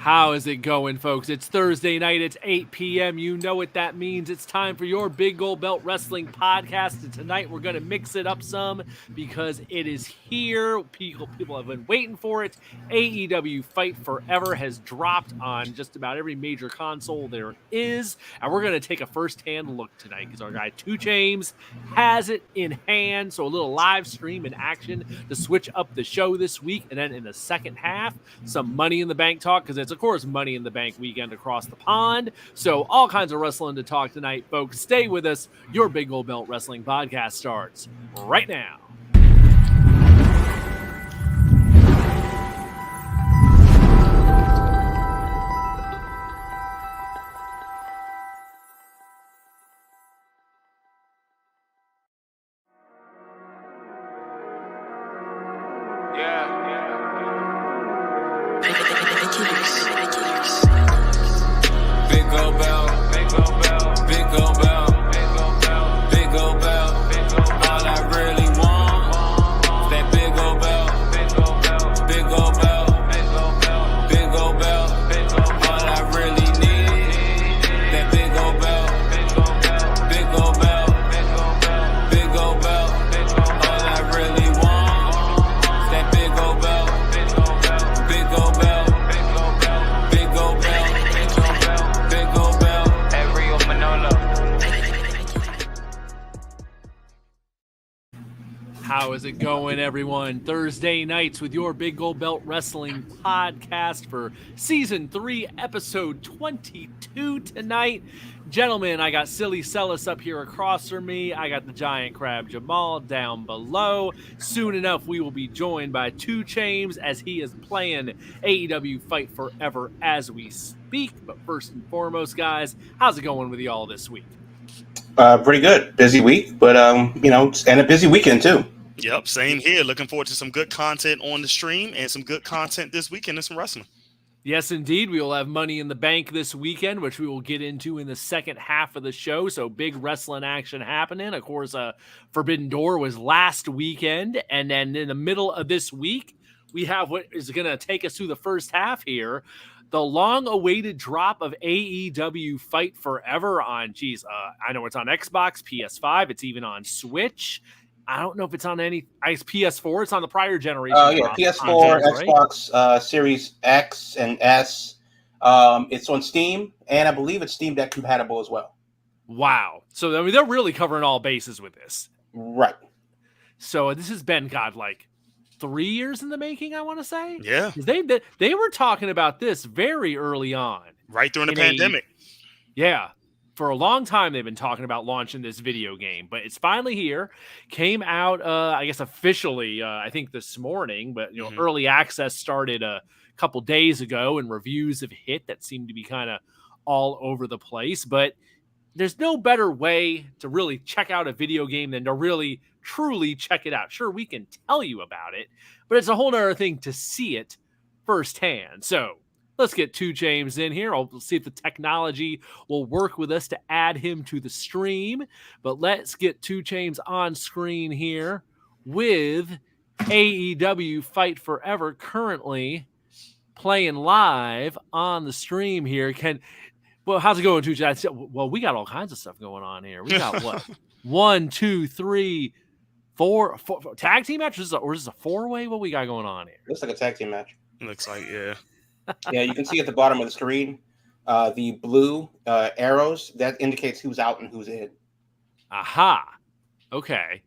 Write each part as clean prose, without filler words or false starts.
How is it going, folks? It's Thursday night. It's 8 p.m. You know what that means. It's time for your Big Gold Belt Wrestling podcast. And tonight we're going to mix it up some because it is here. People have been waiting for it. AEW Fight Forever has dropped on just about every major console there is. And we're going to take a first-hand look tonight because our guy 2 James has it in hand. So a little live stream in action to switch up the show this week. And then in the second half, some Money in the Bank talk because it's, of course, Money in the Bank weekend across the pond. So all kinds of wrestling to talk tonight, folks. Stay with us. Your Big Gold Belt Wrestling podcast starts right now. How is it going, everyone? Thursday nights with your Big Gold Belt Wrestling podcast for Season 3, Episode 22 tonight. Gentlemen, I got Silly Celis up here across from me. I got the Giant Crab Jamal down below. Soon enough, we will be joined by 2 James as he is playing AEW Fight Forever as we speak. But first and foremost, guys, how's it going with y'all this week? Pretty good. Busy week, but, and a busy weekend, too. Yep, same here. Looking forward to some good content on the stream and some good content this weekend and some wrestling. Yes, indeed. We will have Money in the Bank this weekend, which we will get into in the second half of the show. So big wrestling action happening. Of course, Forbidden Door was last weekend. And then in the middle of this week, we have what is going to take us through the first half here. The long-awaited drop of AEW Fight Forever on, I know it's on Xbox, PS5. It's even on Switch. I don't know if it's on it's PS4. It's on the prior generation. PS4, Xbox, right? Series X and S. It's on Steam, and I believe it's Steam Deck compatible as well. Wow. So, I mean, they're really covering all bases with this. Right. So, this has been, 3 years in the making, I want to say. Yeah. They were talking about this very early on. Right during the pandemic. Yeah. For a long time, they've been talking about launching this video game, but it's finally here. Came out, I guess, officially, I think this morning, but, early access started a couple days ago, and reviews have hit that seem to be kind of all over the place. But there's no better way to really check out a video game than to really, truly check it out. Sure, we can tell you about it, but it's a whole other thing to see it firsthand. So, let's get 2 James in here. I'll see if the technology will work with us to add him to the stream. But let's get 2 James on screen here with AEW Fight Forever currently playing live on the stream here. How's it going, 2 James? Well, we got all kinds of stuff going on here. We got what? 1, 2, 3, 4 tag team matches, or is this a 4-way? What we got going on here? Looks like a tag team match. Looks like, yeah. Yeah, you can see at the bottom of the screen the blue arrows. That indicates who's out and who's in. Aha. Okay.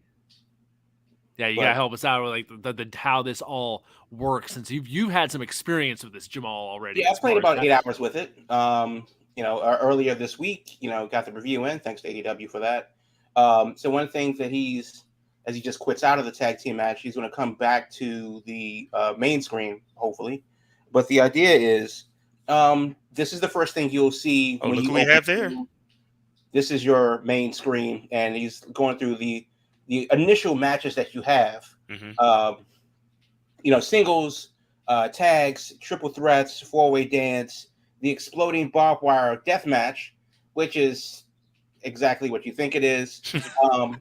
Yeah, you gotta help us out with the how this all works, since you've had some experience with this, Jamal, already. Yeah, I played about 8 hours with it. Earlier this week, got the review in. Thanks to AEW for that. So one thing that as he just quits out of the tag team match, he's going to come back to the main screen, hopefully. But the idea is, this is the first thing you'll see. Oh, look what we have there. This is your main screen, and he's going through the initial matches that you have. Mm-hmm. Singles, tags, triple threats, 4-way dance, the exploding barbed wire death match, which is exactly what you think it is.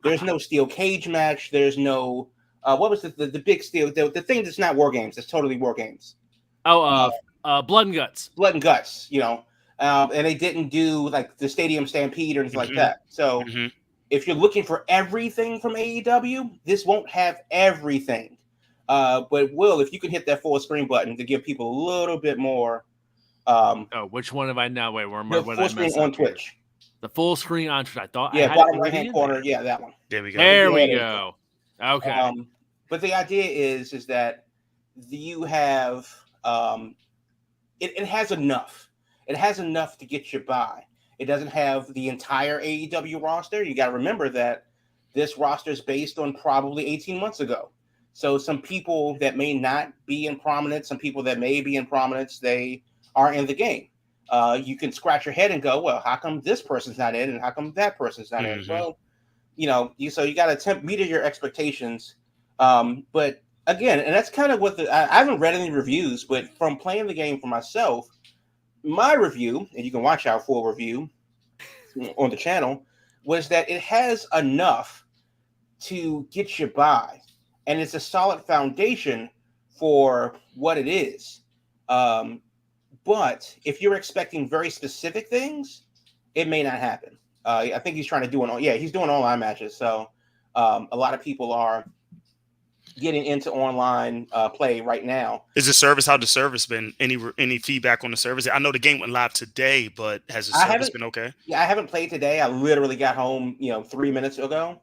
There's no steel cage match. There's no what was the big steel? The thing that's not War Games. It's totally War Games. Blood and Guts. Blood and Guts, and they didn't do like the Stadium Stampede or anything like that. So if you're looking for everything from AEW, this won't have everything. But if you can hit that full screen button to give people a little bit more. Which one have I now? Wait, the full screen on Twitch. The full screen on Twitch. I thought. Yeah, bottom right hand corner. Yeah, that one. There we go. There we go. Okay. But the idea is that you have it has enough. It has enough to get you by. It doesn't have the entire AEW roster. You got to remember that this roster is based on probably 18 months ago. So some people that may not be in prominence, some people that may be in prominence, they are in the game. You can scratch your head and go, well, how come this person's not in and how come that person's not in? Well, you got to meet your expectations. But again, and that's kind of what I haven't read any reviews, but from playing the game for myself, my review, and you can watch our full review on the channel, was that it has enough to get you by. And it's a solid foundation for what it is. But if you're expecting very specific things, it may not happen. I think he's trying to do he's doing online matches. So a lot of people are getting into online play right now. How's the service been? Any feedback on the service? I know the game went live today, but has the service been okay? Yeah, I haven't played today. I literally got home, 3 minutes ago.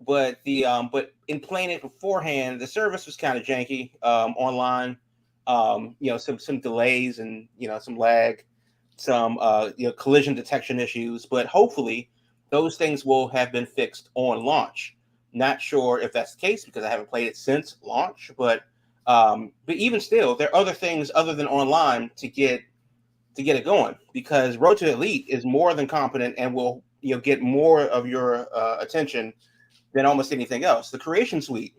But but in playing it beforehand, the service was kind of janky online. Some delays and some lag, some collision detection issues. But hopefully, those things will have been fixed on launch. Not sure if that's the case because I haven't played it since launch. But even still, there are other things other than online to get it going, because Road to Elite is more than competent and will get more of your attention than almost anything else. The Creation Suite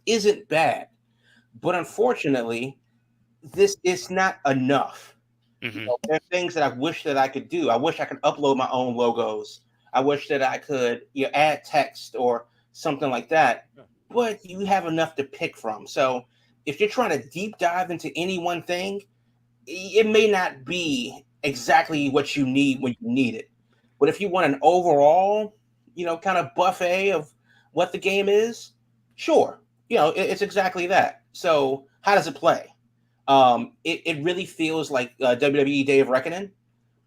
isn't bad, but unfortunately, this is not enough. There are things that I wish that I could do. I wish I could upload my own logos. I wish that I could add text or something like that, but you have enough to pick from. So if you're trying to deep dive into any one thing, it may not be exactly what you need when you need it. But if you want an overall kind of buffet of what the game is, sure. It's exactly that. So how does it play? It really feels like WWE Day of Reckoning,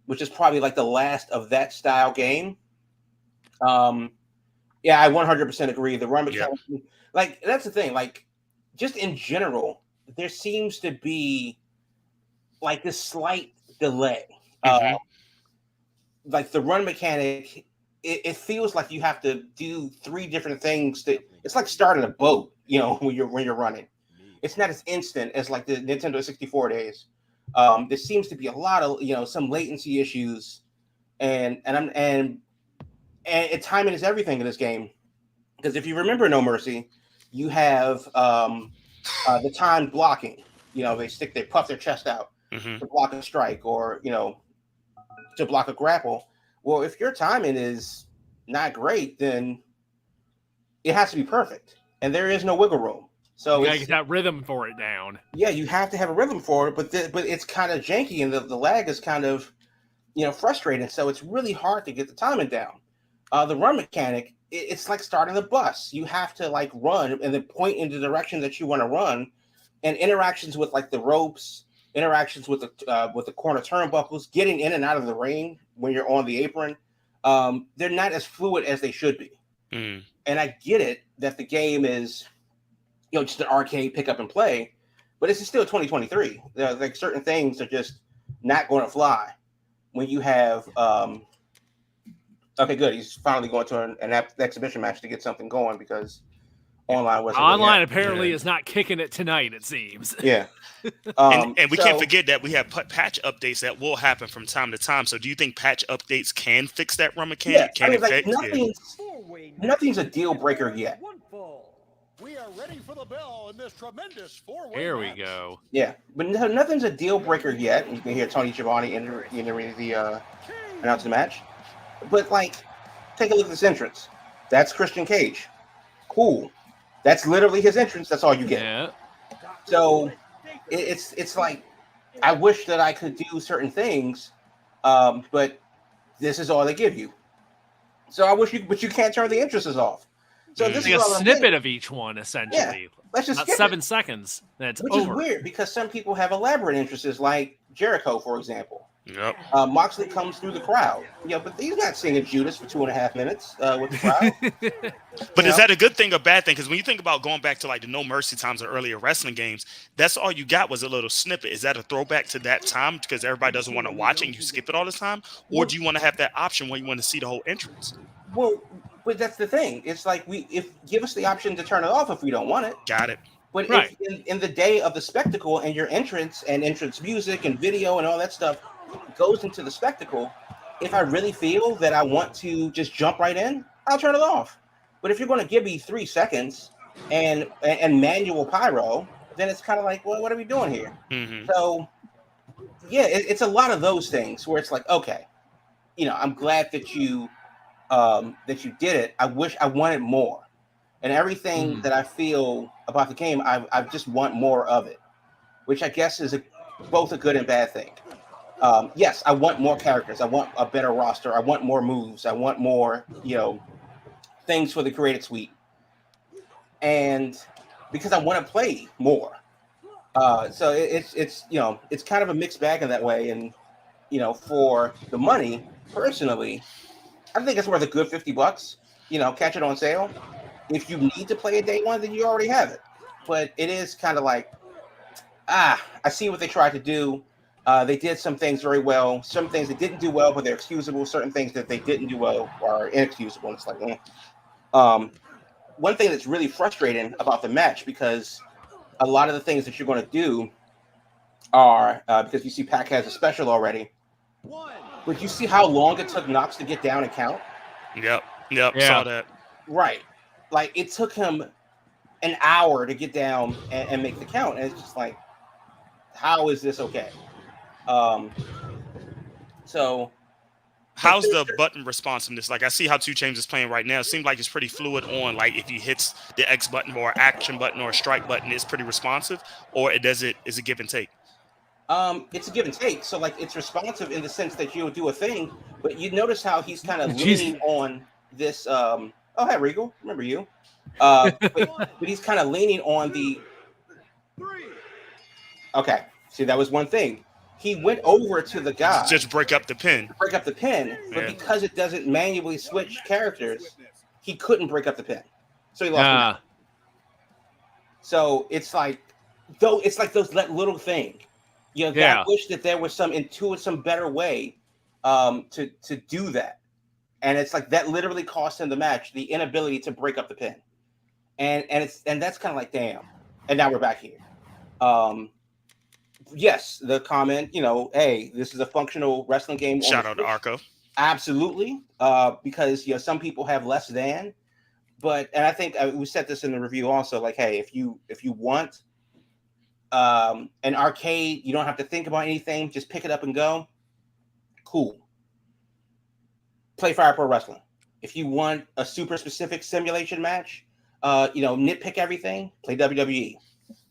which is probably like the last of that style game. I 100% agree. The run mechanics, that's the thing. Like, just in general, there seems to be like this slight delay. Like the run mechanic, it feels like you have to do 3 different things. It's like starting a boat, when you're running. It's not as instant as like the Nintendo 64 days. There seems to be a lot of some latency issues, and timing is everything in this game. Because if you remember No Mercy, you have the timed blocking. They puff their chest out to block a strike or to block a grapple. Well, if your timing is not great, then it has to be perfect, and there is no wiggle room. So you gotta get that rhythm for it down. Yeah, you have to have a rhythm for it, but it's kind of janky, and the lag is kind of frustrating. So it's really hard to get the timing down. The run mechanic, it's like starting a bus. You have to like run and then point in the direction that you want to run, and interactions with like the ropes, interactions with the corner turnbuckles, getting in and out of the ring when you're on the apron, they're not as fluid as they should be. And I get it that the game is just an arcade pick up and play, but it's still 2023. Like certain things are just not going to fly when you have okay, good. He's finally going to an exhibition match to get something going because online wasn't. Online apparently is not kicking it tonight, it seems. Yeah. And we can't forget that we have patch updates that will happen from time to time. So do you think patch updates can fix that run mechanic? Nothing's a deal breaker yet. We are ready for the bell in this tremendous 4-way There we match. go. Yeah, but nothing's a deal breaker yet. You can hear Tony Schiavone entering the announce the match. But like, take a look at this entrance. That's Christian Cage. Cool. That's literally his entrance. That's all you get. Yeah. So it's like I wish that I could do certain things, but this is all they give you. So I wish but you can't turn the entrances off. So this like is a all snippet of each one, essentially. Yeah, let's just Not skip 7 it. seconds. That's Which over. is weird because some people have elaborate entrances, like Jericho, for example. Yep. Moxley comes through the crowd. But he's not singing Judas for 2.5 minutes with the crowd. But is that a good thing or bad thing? Because when you think about going back to like the No Mercy times or earlier wrestling games, that's all you got was a little snippet. Is that a throwback to that time because everybody doesn't want to watch it and you skip it all the time? Or do you want to have that option where you want to see the whole entrance? Well, but that's the thing. It's like give us the option to turn it off if we don't want it. Got it. But Right. if in the day of the spectacle and your entrance music and video and all that stuff goes into the spectacle, if I really feel that I want to just jump right in, I'll turn it off. But if you're going to give me 3 seconds and manual pyro, then it's kind of like, well, what are we doing here? Mm-hmm. So, yeah, it's a lot of those things where it's like, okay, I'm glad that you did it. I wish I wanted more. And everything that I feel about the game, I just want more of it, which I guess is both a good and bad thing. Yes, I want more characters. I want a better roster. I want more moves. I want more, things for the creative suite. And because I want to play more. So it's kind of a mixed bag in that way. And, for the money, personally, I think it's worth a good $50. Catch it on sale. If you need to play a day one, then you already have it. But it is kind of like, I see what they tried to do. They did some things very well. Some things they didn't do well, but they're excusable. Certain things that they didn't do well are inexcusable. And it's like, one thing that's really frustrating about the match, because a lot of the things that you're going to do are, because you see Pac has a special already, but you see how long it took Knox to get down and count? Yep, Yeah. Saw that. Right. Like, it took him an hour to get down and make the count. And it's just like, how is this okay? So how's the button responsiveness? Like, I see how 2 Chainz is playing right now. It seems like it's pretty fluid on, like, if he hits the X button or action button or a strike button, it's pretty responsive, or is it give and take? It's a give and take. So, like, it's responsive in the sense that you'll do a thing, but you notice how he's kind of leaning on this, oh, hey, Regal, remember you. But he's kind of leaning on the... Okay, see, that was one thing. He went over to the guy. Just break up the pin. But because it doesn't manually switch characters, he couldn't break up the pin. So he lost the match. So it's like those little thing. I wish that there was some better way to do that. And it's like that literally cost him the match, the inability to break up the pin. And that's kind of like, damn. And now we're back here. Yes, the comment, hey, this is a functional wrestling game. Shout out to Arco. Absolutely. Because some people have less than, and I think we said this in the review also, like, hey, if you want an arcade, you don't have to think about anything, just pick it up and go. Cool. Play Fire Pro Wrestling. If you want a super specific simulation match, nitpick everything, play WWE.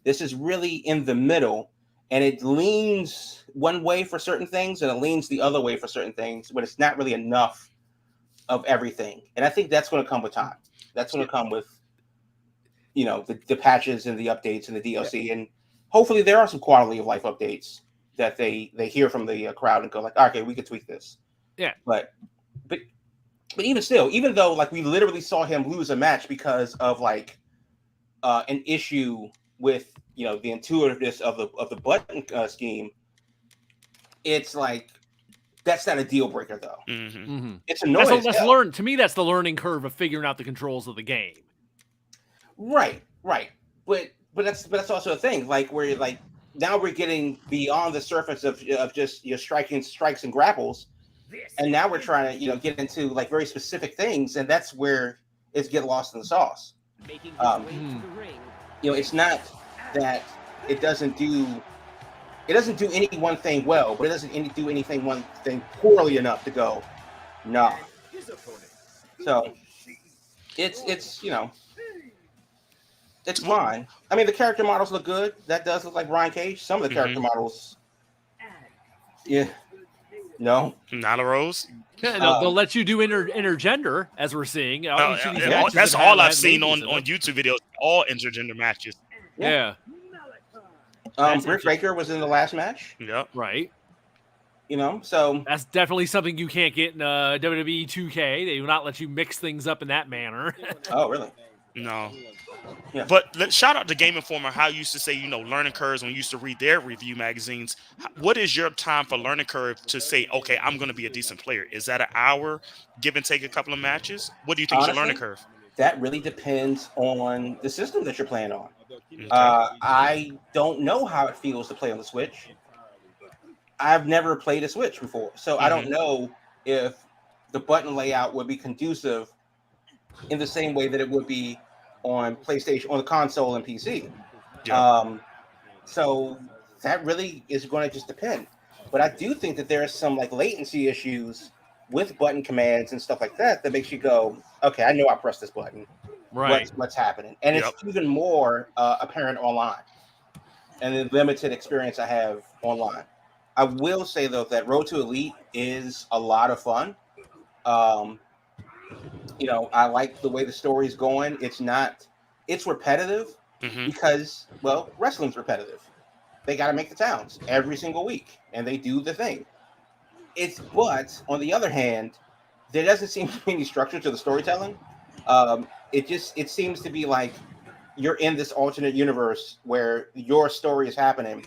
This is really in the middle, and it leans one way for certain things and it leans the other way for certain things, but it's not really enough of everything. And I think that's going to come with time. That's going to come with, the patches and the updates and the DLC. And hopefully there are some quality of life updates that they hear from the crowd and go like, okay, we could tweak this. Yeah. But even still, even though like we literally saw him lose a match because of like an issue with the intuitiveness of the button scheme, it's like that's not a deal breaker though. Mm-hmm. Mm-hmm. It's annoying. To me, that's the learning curve of figuring out the controls of the game. Right. But that's also a thing. Like where like now we're getting beyond the surface of just striking strikes and grapples. And now we're trying to, get into like very specific things, and that's where it's get lost in the sauce. It's not that it doesn't do any one thing well, but it doesn't do anything one thing poorly enough to go, nah. So it's it's fine. I mean, the character models look good. That does look like Brian Cage. Some of the character models Yeah. No. Nyla Rose. Yeah, they'll let you do intergender, as we're seeing. Each of these matches That's have all I've had seen ladies on in them. YouTube videos. All intergender matches. Yeah. Britt Baker was in the last match. Yep. Right. So that's definitely something you can't get in WWE 2K. They will not let you mix things up in that manner. Oh, really? No. Yeah. But shout out to Game Informer, how you used to say, learning curves when you used to read their review magazines. What is your time for learning curve to say, okay, I'm going to be a decent player? Is that an hour, give and take a couple of matches? What do you think is your learning curve? That really depends on the system that you're playing on. Okay. I don't know how it feels to play on the Switch. I've never played a Switch before, so I don't know if the button layout would be conducive in the same way that it would be on PlayStation, on the console and PC. Yeah. So that really is going to just depend. But I do think that there are some like latency issues with button commands and stuff like that makes you go, okay, I know I pressed this button. Right. What's happening? And it's even more apparent online and the limited experience I have online. I will say, though, that Road to Elite is a lot of fun. I like the way the story's going. It's repetitive because, well, wrestling's repetitive. They got to make the towns every single week, and they do the thing. But on the other hand, there doesn't seem to be any structure to the storytelling. It seems to be like you're in this alternate universe where your story is happening.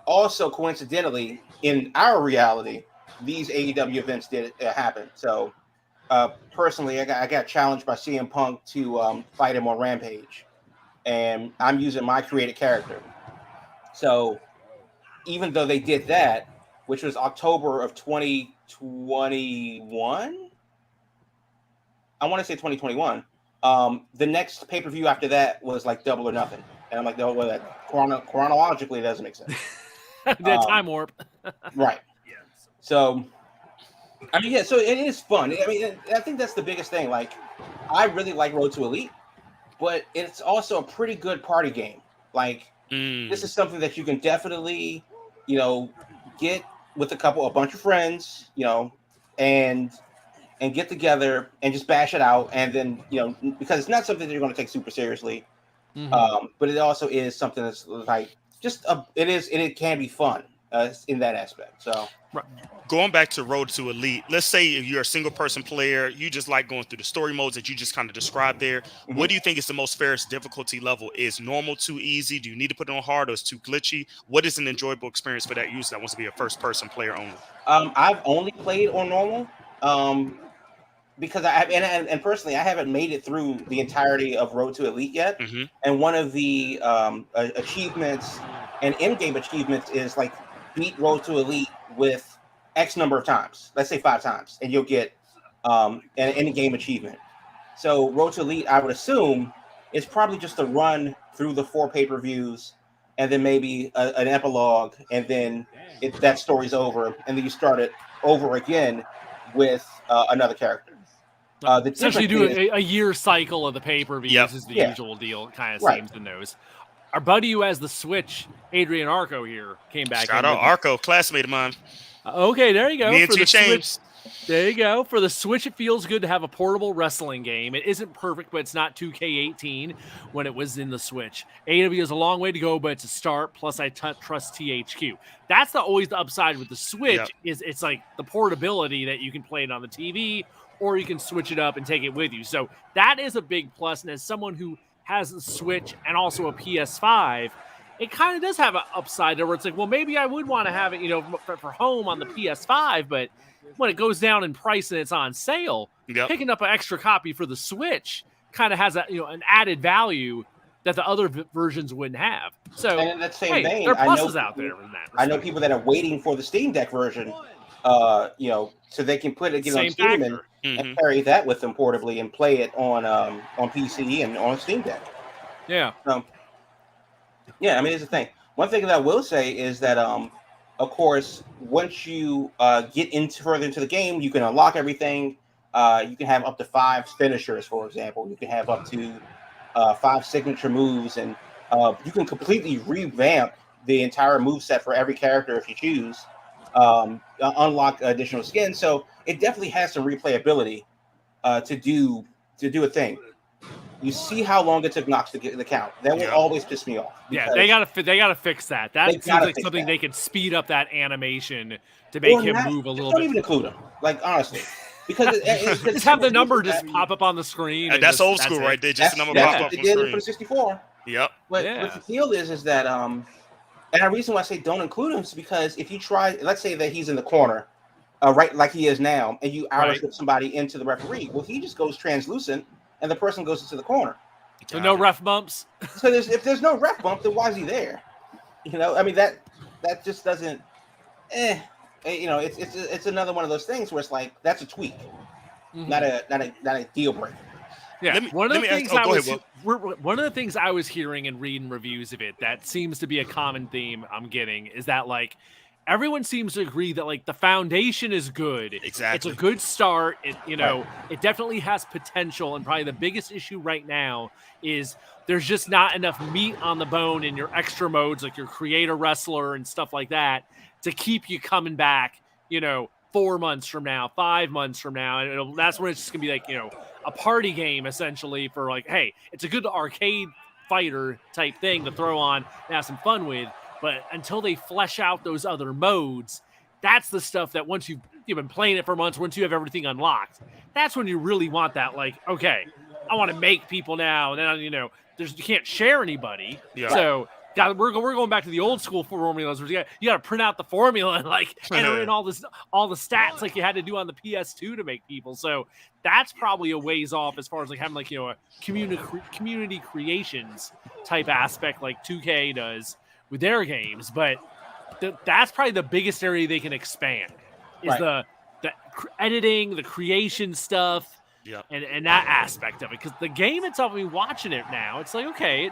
Also, coincidentally, in our reality, these AEW events did happen. So, personally, I got challenged by CM Punk to fight him on Rampage, and I'm using my created character. So, even though they did that, which was October of 2021, I want to say 2021. The next pay-per-view after that was like Double or Nothing, and I'm like, no, well, that chronologically doesn't make sense. Time warp. Right. So, I mean, yeah, so it is fun. I mean, I think that's the biggest thing. Like, I really like Road to Elite, but it's also a pretty good party game. Like, this is something that you can definitely, get with a bunch of friends, and get together and just bash it out. And then, because it's not something that you're going to take super seriously, but it also is something that's like, it can be fun in that aspect. So going back to Road to Elite, let's say if you're a single person player, you just like going through the story modes that you just kind of described there. What do you think is the most fairest difficulty level? Is normal too easy? Do you need to put it on hard, or is it too glitchy? What is an enjoyable experience for that user that wants to be a first person player only? I've only played on normal because and personally I haven't made it through the entirety of Road to Elite yet. And one of the achievements and in-game achievements is like beat Road to Elite with X number of times. Let's say 5 times, and you'll get an in-game achievement. So Road to Elite, I would assume, is probably just a run through the 4 pay-per-views, and then maybe an epilogue, and then that story's over, and then you start it over again with another character. Essentially, do a year cycle of the pay-per-views is the usual deal. It kind of seems in those. Our buddy who has the Switch, Adrian Arco here, came back. Shout out Arco, classmate of mine. Okay, there you go. Me and T. James. There you go. For the Switch, it feels good to have a portable wrestling game. It isn't perfect, but it's not 2K18 when it was in the Switch. AEW has a long way to go, but it's a start. Plus, I trust THQ. That's always the upside with the Switch. Is it's like the portability that you can play it on the TV, or you can switch it up and take it with you. So that is a big plus. And as someone who has a Switch and also a PS5, it kind of does have an upside there where it's like, well, maybe I would want to have it, for home on the PS5, but when it goes down in price and it's on sale, picking up an extra copy for the Switch kind of has an added value that the other versions wouldn't have. So, and in that same vein, there are pluses out there in that respect. I know people that are waiting for the Steam Deck version, so they can put it on Steam and carry that with them portably and play it on PC and on Steam Deck. Yeah. Yeah, I mean, it's the thing. One thing that I will say is that, of course, once you get further into the game, you can unlock everything. You can have up to 5 finishers, for example. You can have up to 5 signature moves, and you can completely revamp the entire moveset for every character if you choose. unlock additional skins. So it definitely has some replayability to do a thing. You see how long it took Knox to get the count. That will always piss me off. Yeah, they gotta fix that. That seems like something they could speed up that animation to make him move a little bit. Don't even include him. Like, honestly. Because just have the number just pop up on the screen. And that's old school right there. Just the number pop up on the screen. They did it for the 64. Yep. But the deal is that and the reason why I say don't include him is because if you try, let's say that he's in the corner, right like he is now, and you slip somebody into the referee, well, he just goes translucent, and the person goes into the corner. So no ref bumps. So if there's no ref bump, then why is he there? You know, I mean that just doesn't. You know, it's another one of those things where it's like that's a tweak, not a deal breaker. Yeah, one of the things I was hearing and reading reviews of it that seems to be a common theme I'm getting is that like everyone seems to agree that like the foundation is good. Exactly, it's a good start. It it definitely has potential, and probably the biggest issue right now is there's just not enough meat on the bone in your extra modes, like your creator wrestler and stuff like that, to keep you coming back. 4 months from now, 5 months from now, and that's when it's just gonna be like a party game essentially for like, hey, it's a good arcade fighter type thing to throw on and have some fun with. But until they flesh out those other modes, that's the stuff that once you've been playing it for months, once you have everything unlocked, that's when you really want that. Like, okay, I want to make people now, and then you can't share anybody. Yeah. So we're going back to the old school formulas where you got to print out the formula and like enter in all the stats like you had to do on the PS2 to make people. So that's probably a ways off as far as like having like a community creations type aspect like 2K does with their games. But that's probably the biggest area they can expand is the editing, the creation stuff, and that aspect of it. Because the game itself, I mean, watching it now, it's like okay,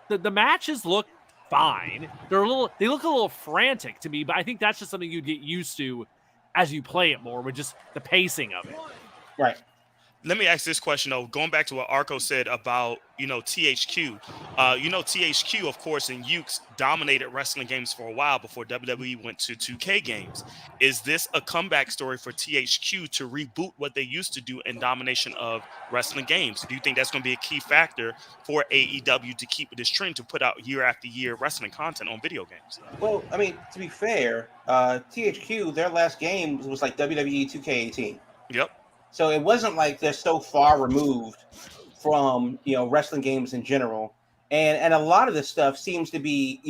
the matches look fine. They look a little frantic to me, but I think that's just something you'd get used to as you play it more with just the pacing of it. Right. Let me ask this question though, going back to what Arco said about, THQ. THQ, of course, and Ukes dominated wrestling games for a while before WWE went to 2K games. Is this a comeback story for THQ to reboot what they used to do in domination of wrestling games? Do you think that's going to be a key factor for AEW to keep this trend to put out year after year wrestling content on video games? Well, I mean, to be fair, THQ, their last game was like WWE 2K18. Yep. So it wasn't like they're so far removed from, wrestling games in general. And a lot of this stuff seems to be,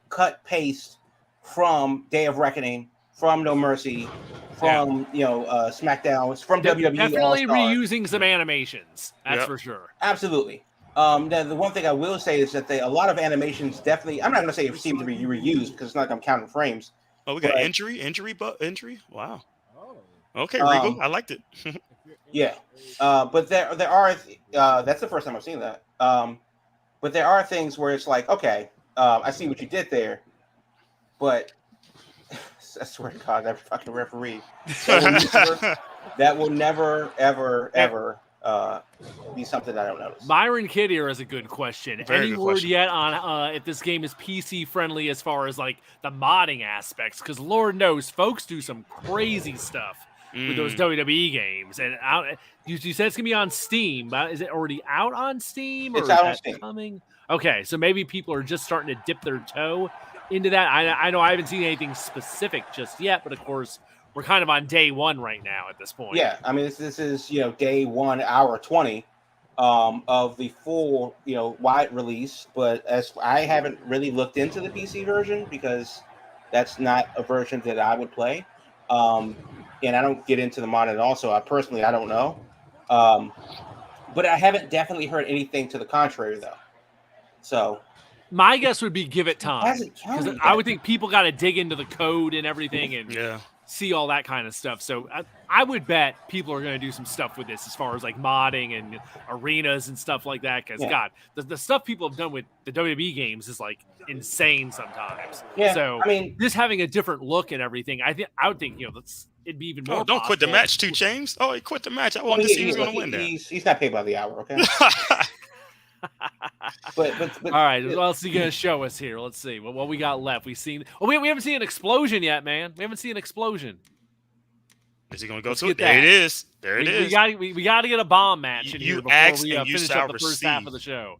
cut paste from Day of Reckoning, from No Mercy, from, SmackDown, from WWE. Definitely reusing some animations. That's for sure. Absolutely. The one thing I will say is that a lot of animations definitely, I'm not going to say it seem to be reused because it's not like I'm counting frames. Oh, we got injury. Wow. Okay, Regal, I liked it. Yeah, but there are that's the first time I've seen that. But there are things where it's like, okay, I see what you did there, but I swear to God, that fucking referee that will never ever be something I don't notice. Myron Kidd here is a good question. Any word yet on if this game is PC friendly as far as like the modding aspects? Because Lord knows, folks do some crazy stuff with those WWE games. And you said it's gonna be on Steam. Is it already out on Steam? Or it's out is on Steam. Coming? Okay, so maybe people are just starting to dip their toe into that. I know I haven't seen anything specific just yet, but of course we're kind of on day one right now at this point. Yeah, I mean this is day 1 hour 20 of the full wide release. But as I haven't really looked into the PC version because that's not a version that I would play. And I don't get into the mod at all, so I don't know. But I haven't definitely heard anything to the contrary, though. So my guess would be give it time. Because I would think people got to dig into the code and everything and see all that kind of stuff. So I would bet people are going to do some stuff with this as far as like modding and arenas and stuff like that. Because God, the stuff people have done with the WWE games is like insane sometimes. Yeah, so I mean, just having a different look and everything, I would think it'd be even more. Oh, don't quit the match too, James. Oh, he quit the match. I wanted to see who's going to win there. He's not paid by the hour, okay? But All right, what else is he gonna show us here? Let's see what we got left. We haven't seen an explosion yet, man. We haven't seen an explosion. Is he going to go Let's to get it? There that. it is. There it is. We got to get a bomb match in You here before asked we and you finish shall up the first half of receive. the show.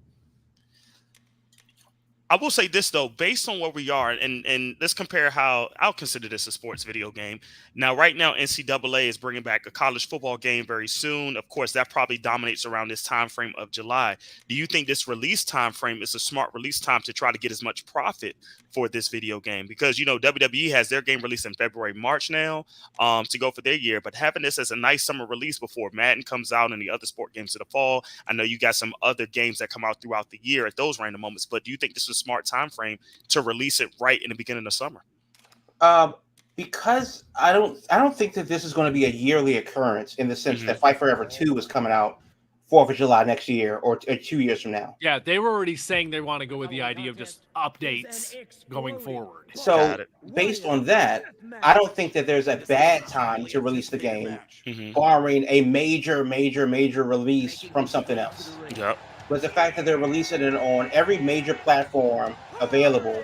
I will say this though, based on where we are, and let's compare how I'll consider this a sports video game. Now, right now, NCAA is bringing back a college football game very soon. Of course, that probably dominates around this time frame of July. Do you think this release time frame is a smart release time to try to get as much profit for this video game? Because WWE has their game released in February, March now, to go for their year. But having this as a nice summer release before Madden comes out and the other sport games in the fall, I know you got some other games that come out throughout the year at those random moments. But do you think this is a smart time frame to release it right in the beginning of summer? Because I don't think that this is going to be a yearly occurrence in the sense that Fight Forever 2 is coming out 4th of July next year or 2 years from now. Yeah, they were already saying they want to go with the idea of just updates going forward. So based on that, I don't think that there's a bad time to release the game, barring a major release from something else. Yep. But the fact that they're releasing it on every major platform available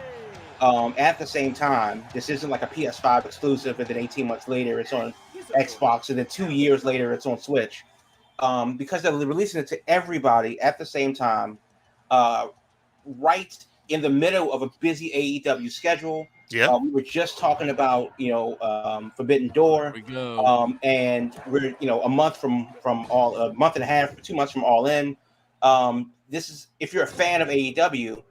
at the same time, this isn't like a PS5 exclusive, and then 18 months later it's on Xbox, and then 2 years later it's on Switch. Because they're releasing it to everybody at the same time, right in the middle of a busy AEW schedule. Yeah, we were just talking about Forbidden Door, and we're a month a month and a half, 2 months from All In. This is, if you're a fan of AEW,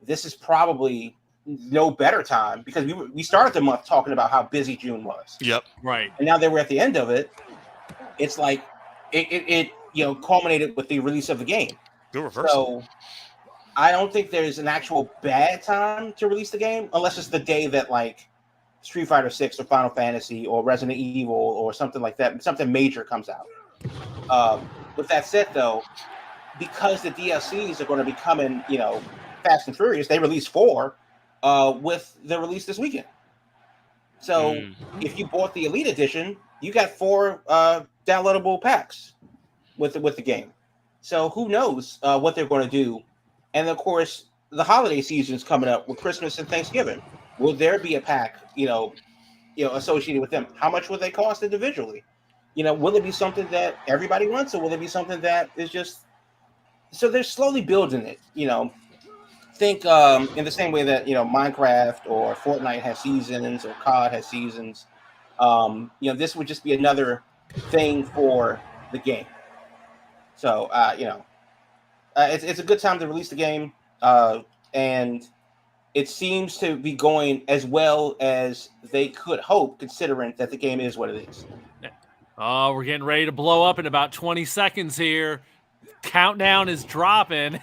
this is probably no better time, because we started the month talking about how busy June was. Yep. Right. And now that we're at the end of it, it's like it culminated with the release of the game. Good reversal. So I don't think there's an actual bad time to release the game, unless it's the day that like Street Fighter 6 or Final Fantasy or Resident Evil or something like that, something major comes out. With that said, though, because the DLCs are going to be coming, fast and furious, they released 4 with the release this weekend. So if you bought the Elite Edition, you got 4 downloadable packs with the game. So who knows what they're going to do. And of course, the holiday season is coming up with Christmas and Thanksgiving. Will there be a pack, associated with them? How much will they cost individually? Will it be something that everybody wants, or will it be something that is just... So they're slowly building it, Think in the same way that, Minecraft or Fortnite has seasons or COD has seasons. This would just be another thing for the game. So, it's a good time to release the game. And it seems to be going as well as they could hope, considering that the game is what it is. Oh, we're getting ready to blow up in about 20 seconds here. Countdown is dropping.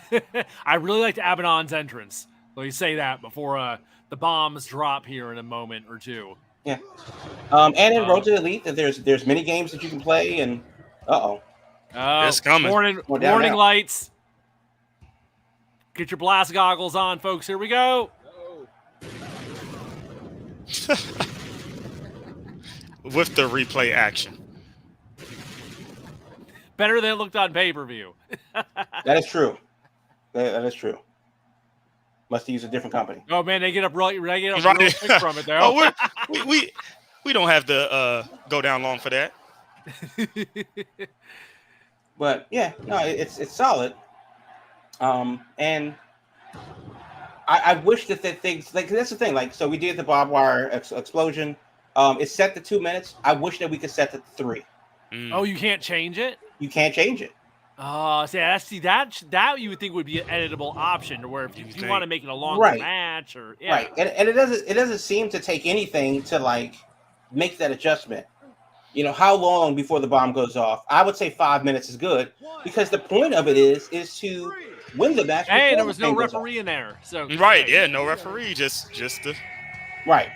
I really liked Abaddon's entrance. Let me say that before the bombs drop here in a moment or two. Yeah. And in Road to Elite, that there's mini games that you can play, and it's coming. Warning lights. Get your blast goggles on, folks. Here we go. With the replay action. Better than it looked on pay-per-view. That is true. That is true. Must use a different company. Oh man, they get up real quick from it though. we don't have to go down long for that. But yeah, no, it's solid. And I wish that things, like, that's the thing. Like, so we did the barbed wire explosion. It's set to 2 minutes. I wish that we could set to 3. Oh, you can't change it? You can't change it. Oh, that you would think would be an editable option, to where if you want to make it a longer match, or right, and it doesn't seem to take anything to like make that adjustment. How long before the bomb goes off? I would say 5 minutes is good, because the point of it is to win the match. Hey, there was no referee in there, so right, yeah, no referee, just the right.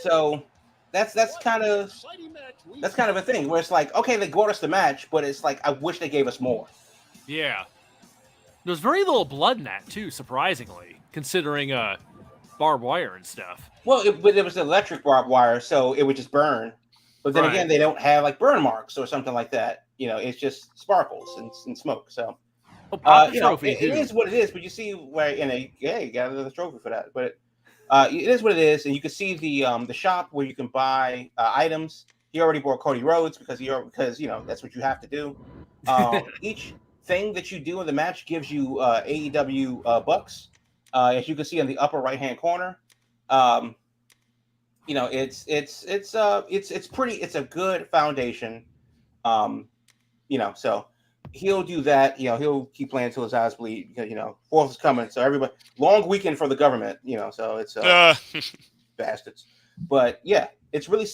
So that's kind of a thing where it's like, okay, they got us the match, but it's like, I wish they gave us more. Yeah. There's very little blood in that too, surprisingly, considering barbed wire and stuff. Well, but it was electric barbed wire, so it would just burn. But then again, they don't have like burn marks or something like that. it's just sparkles and smoke. So, Pop the you know, trophy, it is what it is. But you see where, you got another trophy for that. But it is what it is, and you can see the shop where you can buy items. He already bought Cody Rhodes because that's what you have to do. Each thing that you do in the match gives you AEW bucks. As you can see in the upper right hand corner, it's pretty. It's a good foundation. So he'll do that. He'll keep playing until his eyes bleed. Because, fourth is coming, so everybody long weekend for the government. So it's bastards. But yeah, it's really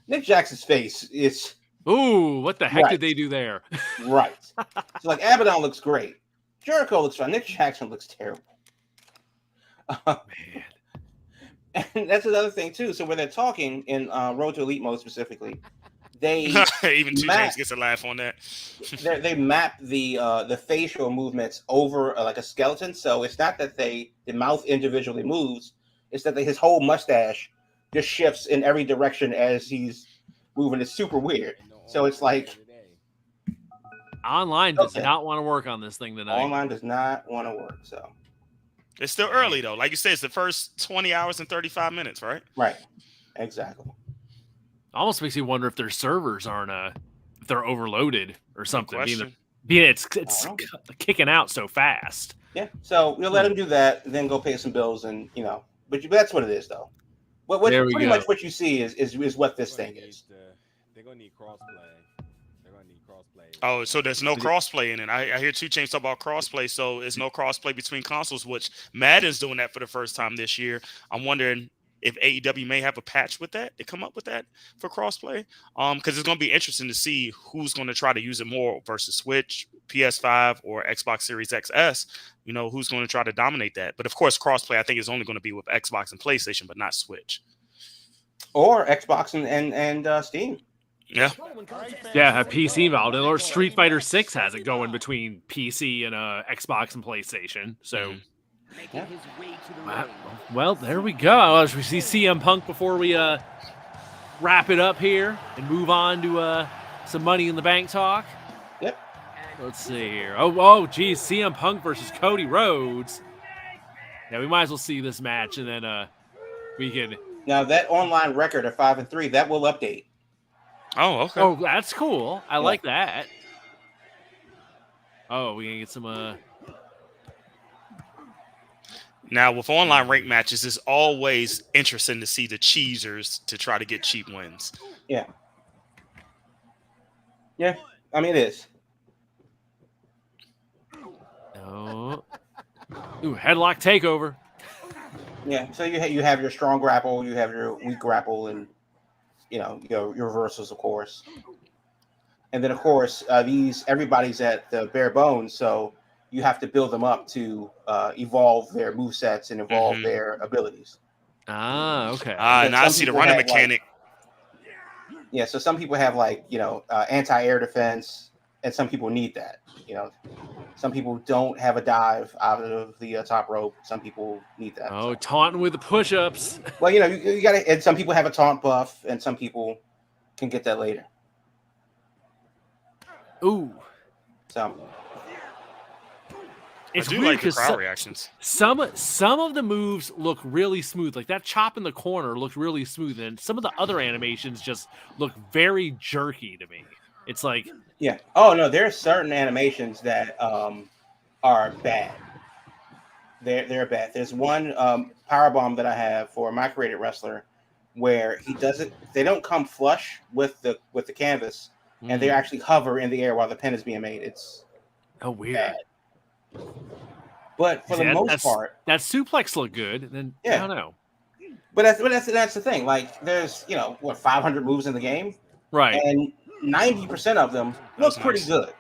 Nick Jackson's face. It's ooh, what the heck did they do there? right. So like Abaddon looks great. Jericho looks fine. Nick Jackson looks terrible. Man. And that's another thing too. So when they're talking in Road to Elite mode specifically, they even 2 Chainz gets a laugh on that. they map the facial movements over like a skeleton. So it's not that the mouth individually moves; it's that his whole mustache just shifts in every direction as he's moving. It's super weird. So it's like online does not want to work on this thing tonight. Online does not want to work. So it's still early though. Like you said, it's the first 20 hours and 35 minutes, right? Right. Exactly. Almost makes you wonder if their servers aren't if they're overloaded or something. Being it's kicking out so fast. Yeah. So we'll let him do that, then go pay some bills, and but that's what it is though. Pretty much what you see is what this thing is. They're gonna need crossplay. Oh, so there's no crossplay in it. I hear 2 Chainz talk about crossplay, so there's no crossplay between consoles, which Madden's doing that for the first time this year. I'm wondering if AEW may have a patch with that to come up with that for crossplay. Because it's going to be interesting to see who's going to try to use it more versus Switch, PS5, or Xbox Series XS. Who's going to try to dominate that. But of course, crossplay I think is only going to be with Xbox and PlayStation, but not Switch. Or Xbox and Steam. Yeah. Yeah, a PC involved. Or Street Fighter 6 has it going between PC and Xbox and PlayStation. So, well, there we go. We see CM Punk before we wrap it up here and move on to some Money in the Bank talk. Yep. Let's see here. Oh, geez, CM Punk versus Cody Rhodes. Yeah, we might as well see this match, and then we can. Now that online record of 5-3 that will update. Oh, okay. Oh, that's cool. I like that. Oh, we can get some. Now, with online rank matches, it's always interesting to see the cheesers to try to get cheap wins. Yeah. Yeah, I mean it is. Oh. Ooh, headlock takeover. Yeah, so you have your strong grapple, you have your weak grapple, and your reversals, of course. And then, of course, everybody's at the bare bones, so you have to build them up to evolve their movesets and evolve their abilities. Ah, okay. Now I see the running mechanic. So some people have anti-air defense, and some people need that. Some people don't have a dive out of the top rope. Some people need that. Oh, taunting with the push-ups. Well, you got to, and some people have a taunt buff, and some people can get that later. Ooh. So I do like the crowd reactions. Some of the moves look really smooth. Like that chop in the corner looked really smooth, and some of the other animations just look very jerky to me. It's like yeah. Oh no, there are certain animations that are bad. They're bad. There's one powerbomb that I have for my created wrestler where they don't come flush with the canvas, and they actually hover in the air while the pin is being made. It's weird. Bad. But for the most part, that suplex looked good. And then I don't know. But that's the thing. Like there's 500 moves in the game, right? And 90% of them look pretty good.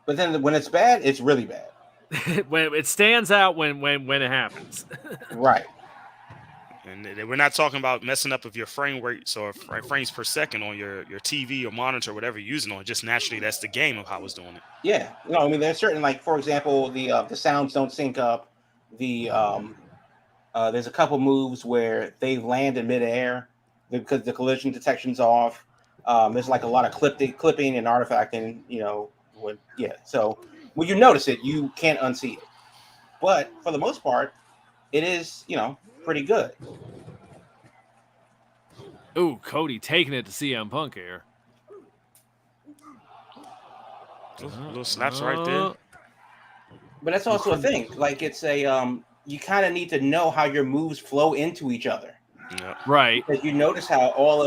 But then when it's bad, it's really bad. When it stands out when it happens. Right. And we're not talking about messing up of your frame rates or frames per second on your TV or monitor, whatever you're using on. Just naturally, that's the game of how it's doing it. Yeah. I mean, there's certain, like, for example, the sounds don't sync up. There's a couple moves where they land in midair because the collision detection's off. There's like a lot of clipping and artifacting, So when you notice it, you can't unsee it. But for the most part, it is, pretty good. Ooh, Cody taking it to CM Punk here. Little snaps right there. But that's also a thing. Like it's you kind of need to know how your moves flow into each other. Yeah. Right. Because you notice how all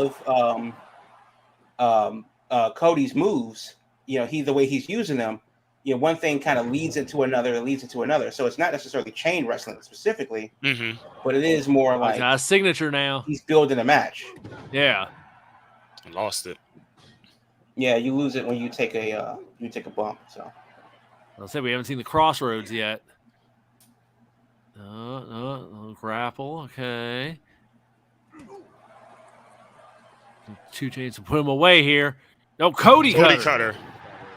of Cody's moves, the way he's using them, one thing kind of leads into another. So it's not necessarily chain wrestling specifically, but it is more like a signature now. He's building a match. Yeah. I lost it. Yeah, you lose it when you take a bump. So I'll say we haven't seen the crossroads yet. Grapple. Okay. 2 Chainz to put him away here. No, Cody cutter.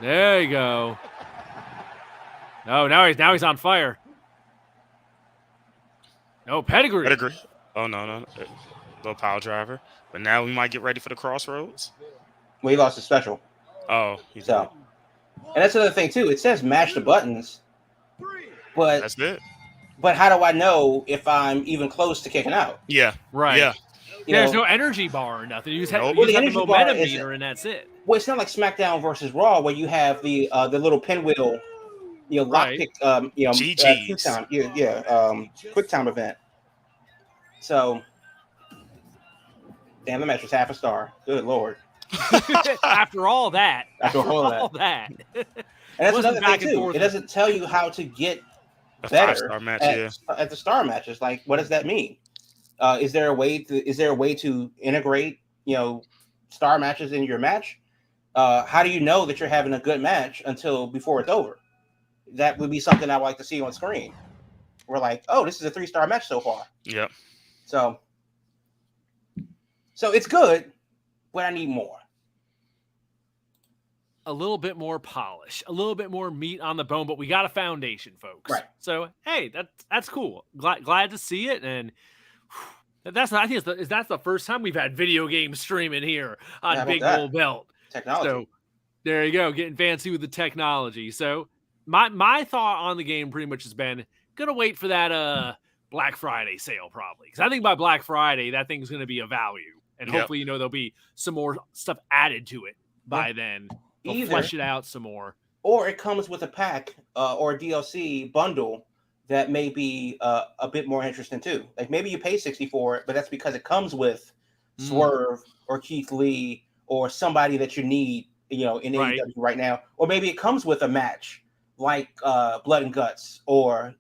There you go. No, now he's on fire. No, pedigree. Oh no. Little power driver. But now we might get ready for the crossroads. Well, he lost his special. Oh, and that's another thing too. It says mash the buttons, but that's it. But how do I know if I'm even close to kicking out? Yeah, right. Yeah, there's no energy bar or nothing. You just have, the momentum meter, and that's it. Well, it's not like SmackDown versus Raw where you have the little pinwheel, lockpick, quick time, quick time event. So, damn, the match was half a star. Good Lord. After all that. And that's another thing too. It doesn't tell you how to get better match, at the star matches. Like, what does that mean? Is there a way to integrate, star matches in your match? How do you know that you're having a good match before it's over? That would be something I would like to see on screen. We're like, oh, this is a 3-star match so far. Yep. So it's good, but I need more. A little bit more polish, a little bit more meat on the bone, but we got a foundation, folks. Right. So, hey, that's cool. Glad to see it, and that's the first time we've had video game streaming here on Big Gold Belt. Technology. So there you go, getting fancy with the technology. So my thought on the game pretty much has been gonna wait for that Black Friday sale probably, because I think by Black Friday that thing's gonna be a value, and hopefully there'll be some more stuff added to it by then. They'll flesh it out some more. Or it comes with a pack or a DLC bundle that may be a bit more interesting too. Like maybe you pay $60 for it, but that's because it comes with Swerve or Keith Lee or somebody that you need, in AEW right now. Or maybe it comes with a match like Blood and Guts or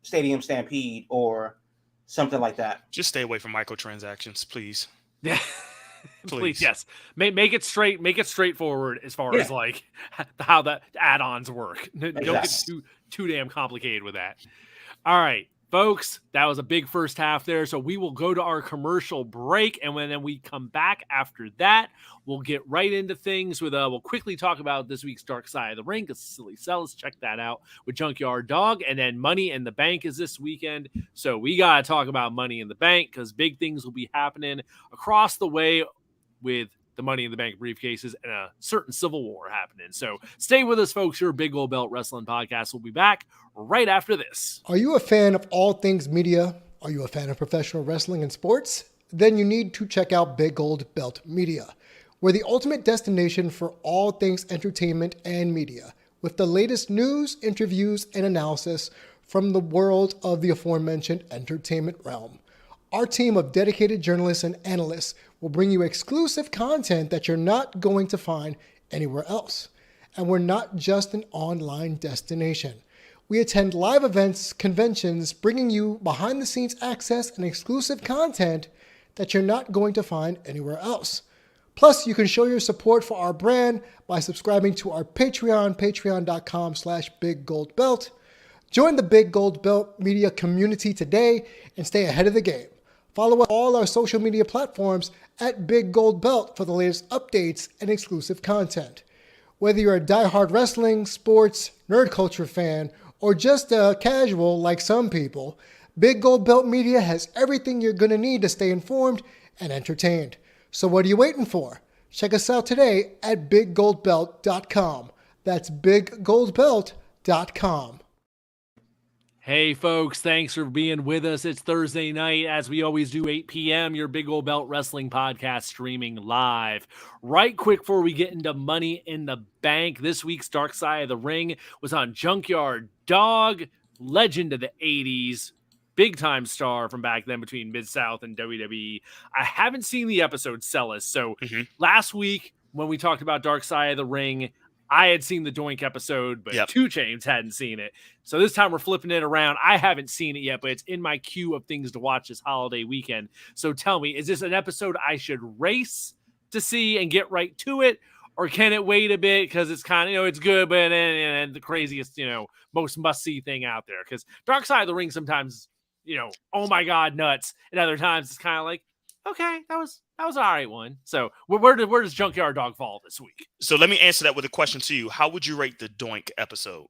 Stadium Stampede or something like that. Just stay away from microtransactions, please. Yeah. Please, yes. Make it straight. Make it straightforward as far as like how the add-ons work. Don't get too damn complicated with that. All right, folks, that was a big first half there. So we will go to our commercial break, and then we come back after that, we'll get right into things with we'll quickly talk about this week's Dark Side of the Ring because Silly Sells. Check that out with Junkyard Dog, and then Money in the Bank is this weekend. So we gotta talk about Money in the Bank because big things will be happening across the way with the Money in the Bank briefcases and a certain civil war happening. So stay with us, folks. Your Big Gold Belt Wrestling Podcast will be back right after this. Are you a fan of all things media? Are you a fan of professional wrestling and sports? Then you need to check out Big Gold Belt Media. We're the ultimate destination for all things entertainment and media, with the latest news, interviews, and analysis from the world of the aforementioned entertainment realm. Our team of dedicated journalists and analysts will bring you exclusive content that you're not going to find anywhere else. And we're not just an online destination. We attend live events, conventions, bringing you behind-the-scenes access and exclusive content that you're not going to find anywhere else. Plus, you can show your support for our brand by subscribing to our Patreon, patreon.com/BigGoldBelt. Join the Big Gold Belt Media community today and stay ahead of the game. Follow all our social media platforms at Big Gold Belt for the latest updates and exclusive content. Whether you're a diehard wrestling, sports, nerd culture fan, or just a casual like some people, Big Gold Belt Media has everything you're going to need to stay informed and entertained. So what are you waiting for? Check us out today at biggoldbelt.com. That's biggoldbelt.com. Hey folks, thanks for being with us. It's Thursday night, as we always do, 8 p.m., your Big Old Belt Wrestling podcast streaming live. Right quick before we get into Money in the Bank, this week's Dark Side of the Ring was on Junkyard Dog, legend of the 80s, big-time star from back then between Mid-South and WWE. I haven't seen the episode, Celis, so last week when we talked about Dark Side of the Ring, I had seen the Doink episode, but 2 Chainz hadn't seen it. So this time we're flipping it around. I haven't seen it yet, but it's in my queue of things to watch this holiday weekend. So tell me, is this an episode I should race to see and get right to it? Or can it wait a bit because it's kind of, it's good, but and the craziest, most must-see thing out there? Because Dark Side of the Ring sometimes, oh my God, nuts. And other times it's kind of like, okay, that was an all right one. So where does Junkyard Dog fall this week? So let me answer that with a question to you. How would you rate the Doink episode?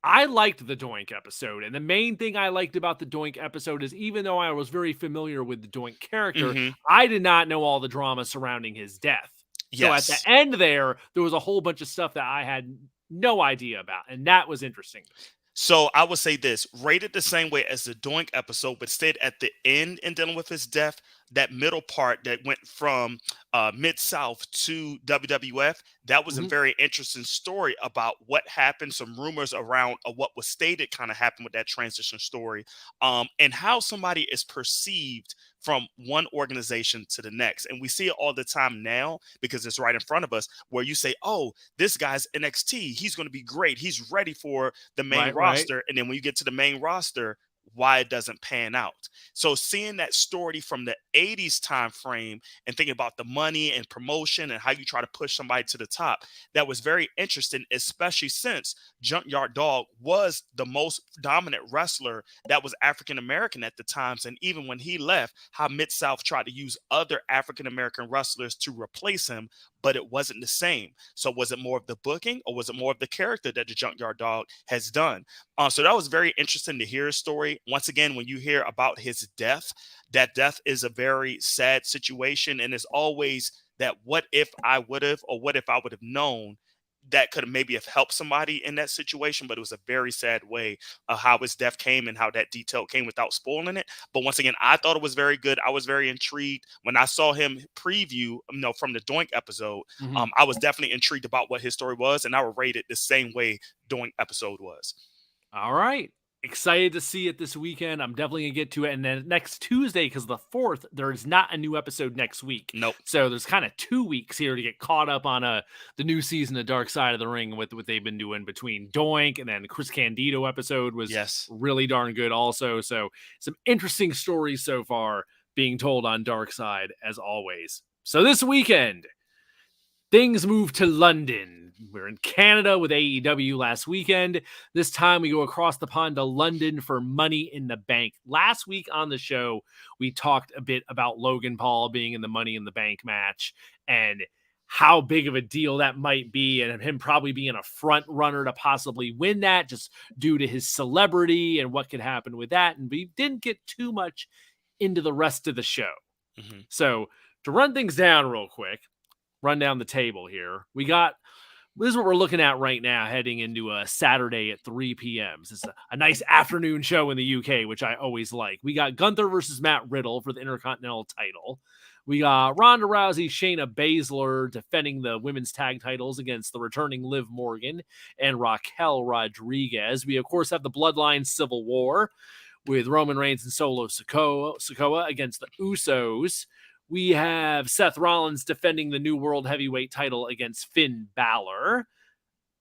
I liked the Doink episode. And the main thing I liked about the Doink episode is even though I was very familiar with the Doink character, I did not know all the drama surrounding his death. Yes. So at the end there was a whole bunch of stuff that I had no idea about. And that was interesting. So I would say this, rated the same way as the Doink episode, but stayed at the end in dealing with his death, that middle part that went from Mid-South to WWF, that was a very interesting story about what happened, some rumors around what was stated kind of happened with that transition story, and how somebody is perceived from one organization to the next. And we see it all the time now because it's right in front of us where you say, oh, this guy's NXT. He's going to be great. He's ready for the main roster. And then when you get to the main roster, why it doesn't pan out. So seeing that story from the 80s time frame and thinking about the money and promotion and how you try to push somebody to the top, that was very interesting, especially since Junkyard Dog was the most dominant wrestler that was African-American at the times. And even when he left, how Mid-South tried to use other African-American wrestlers to replace him, but it wasn't the same. So was it more of the booking or was it more of the character that the Junkyard Dog has done? So that was very interesting to hear his story. Once again, when you hear about his death, that death is a very sad situation. And it's always that what if I would have, or what if I would have known, that could maybe have helped somebody in that situation. But it was a very sad way of how his death came and how that detail came without spoiling it. But once again, I thought it was very good. I was very intrigued when I saw him preview, from the Doink episode. I was definitely intrigued about what his story was, and I would rate it the same way Doink episode was. All right. Excited to see it this weekend. I'm definitely going to get to it. And then next Tuesday, because the 4th, there is not a new episode next week. Nope. So there's kind of 2 weeks here to get caught up on the new season of Dark Side of the Ring with what they've been doing between Doink and then the Chris Candido episode was really darn good also. So some interesting stories so far being told on Dark Side as always. So this weekend, things move to London. We're in Canada with AEW last weekend. This time we go across the pond to London for Money in the Bank. Last week on the show, we talked a bit about Logan Paul being in the Money in the Bank match and how big of a deal that might be and him probably being a front runner to possibly win that just due to his celebrity and what could happen with that. And we didn't get too much into the rest of the show. So to run things down real quick, run down the table here. This is what we're looking at right now, heading into a Saturday at 3 p.m. This is a nice afternoon show in the UK, which I always like. We got Gunther versus Matt Riddle for the Intercontinental title. We got Ronda Rousey, Shayna Baszler defending the women's tag titles against the returning Liv Morgan and Raquel Rodriguez. We, of course, have the Bloodline Civil War with Roman Reigns and Solo Sikoa against the Usos. We have Seth Rollins defending the new World Heavyweight title against Finn Balor.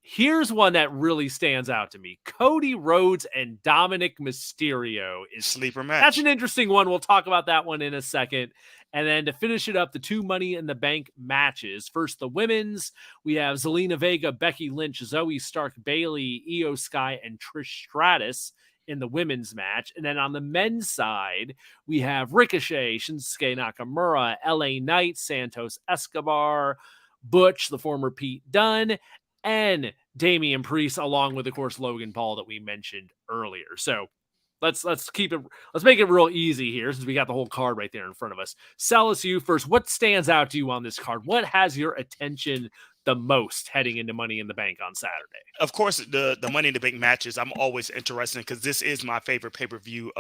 Here's one that really stands out to me. Cody Rhodes and Dominic Mysterio is sleeper match. That's an interesting one. We'll talk about that one in a second. And then to finish it up, the 2 Money in the Bank matches. First, the women's. We have Zelina Vega, Becky Lynch, Zoe Stark, Bayley, Io Sky, and Trish Stratus in the women's match. And then on the men's side, we have Ricochet, Shinsuke Nakamura, LA Knight, Santos Escobar, Butch, the former Pete Dunne, and Damian Priest, along with, of course, Logan Paul that we mentioned earlier. So let's make it real easy here since we got the whole card right there in front of us. Sell us you first. What stands out to you on this card? What has your attention the most heading into Money in the Bank on Saturday? Of course, the Money in the Bank matches I'm always interested in because this is my favorite pay-per-view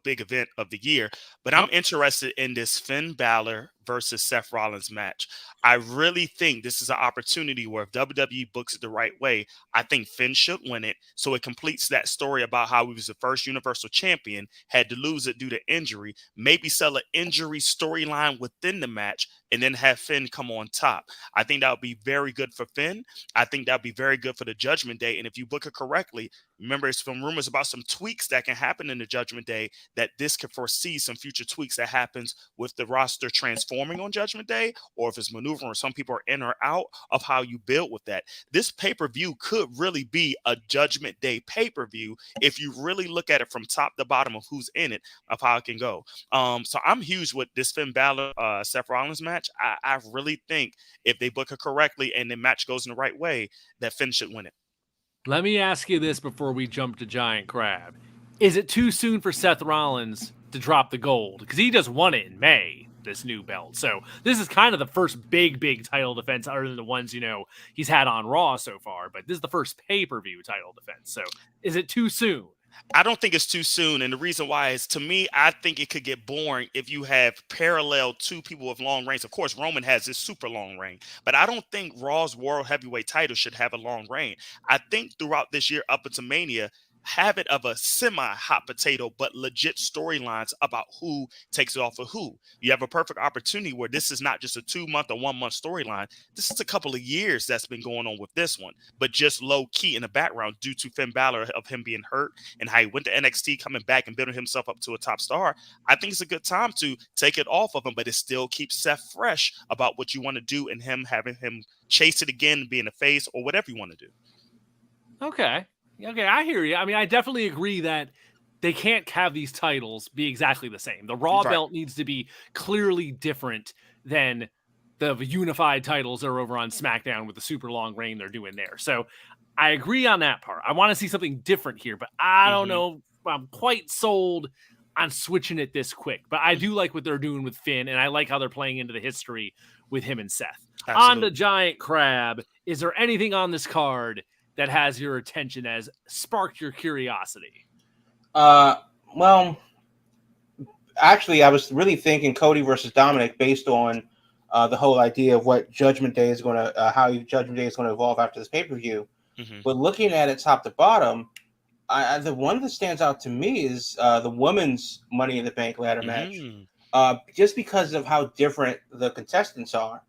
big event of the year. But I'm interested in this Finn Balor versus Seth Rollins match. I really think this is an opportunity where if WWE books it the right way, I think Finn should win it. So it completes that story about how he was the first Universal Champion, had to lose it due to injury, maybe sell an injury storyline within the match, and then have Finn come on top. I think that would be very good for Finn. I think that would be very good for the Judgment Day. And if you book it correctly, remember, there's some rumors about some tweaks that can happen in the Judgment Day, that this could foresee some future tweaks that happens with the roster transforming on Judgment Day, or if it's maneuvering or some people are in or out of how you build with that. This pay-per-view could really be a Judgment Day pay-per-view if you really look at it from top to bottom of who's in it, of how it can go. So I'm huge with this Finn Balor, Seth Rollins match. I really think if they book it correctly and the match goes in the right way, that Finn should win it. Let me ask you this before we jump to Giant Crab. Is it too soon for Seth Rollins to drop the gold? Because he just won it in May, this new belt. So this is kind of the first big title defense other than the ones, he's had on Raw so far. But this is the first pay-per-view title defense. So is it too soon? I don't think it's too soon. And the reason why is, to me, I think it could get boring if you have parallel two people with long reigns. Of course, Roman has this super long reign, but I don't think Raw's World Heavyweight title should have a long reign. I think throughout this year up into Mania, have it of a semi-hot potato, but legit storylines about who takes it off of who. You have a perfect opportunity where this is not just a 2-month or 1-month storyline. This is a couple of years that's been going on with this one, but just low-key in the background due to Finn Balor, of him being hurt and how he went to NXT, coming back and building himself up to a top star. I think it's a good time to take it off of him, but it still keeps Seth fresh about what you want to do and him having him chase it again, being a face or whatever you want to do. Okay, I hear you. I mean, I definitely agree that they can't have these titles be exactly the same. The Raw belt needs to be clearly different than the unified titles that are over on SmackDown with the super long reign they're doing there. So I agree on that part. I want to see something different here, but I don't know if I'm quite sold on switching it this quick. But I do like what they're doing with Finn, and I like how they're playing into the history with him and Seth. Absolutely. On to Giant Crab, is there anything on this card that has your attention, as sparked your curiosity? Well, actually, I was really thinking Cody versus Dominic based on the whole idea of what Judgment Day is going to, how Judgment Day is going to evolve after this pay-per-view. But looking at it top to bottom, the one that stands out to me is the women's Money in the Bank ladder match, just because of how different the contestants are.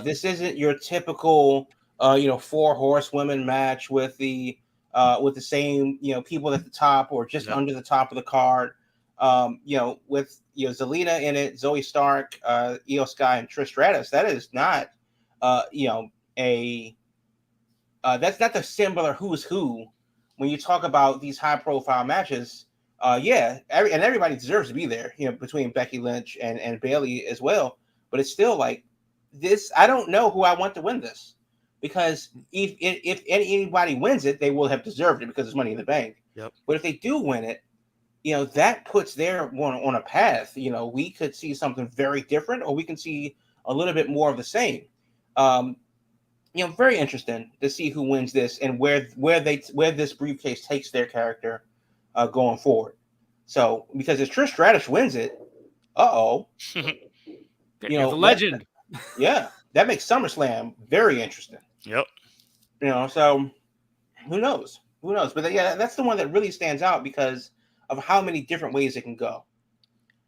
This isn't your typical 4 horsewomen match with the same, people at the top or just under the top of the card. With Zelina in it, Zoe Stark, Io Sky, and Trish Stratus. That is not, that's not the similar who's who when you talk about these high profile matches. Everybody deserves to be there, between Becky Lynch and Bayley as well. But it's still like this. I don't know who I want to win this. Because if anybody wins it, they will have deserved it because it's Money in the Bank. Yep. But if they do win it, that puts their one on a path. We could see something very different, or we can see a little bit more of the same. Very interesting to see who wins this and where this briefcase takes their character going forward. So, because if Trish Stratus wins it, The legend. That makes SummerSlam very interesting. Yep. So who knows? But that's the one that really stands out because of how many different ways it can go.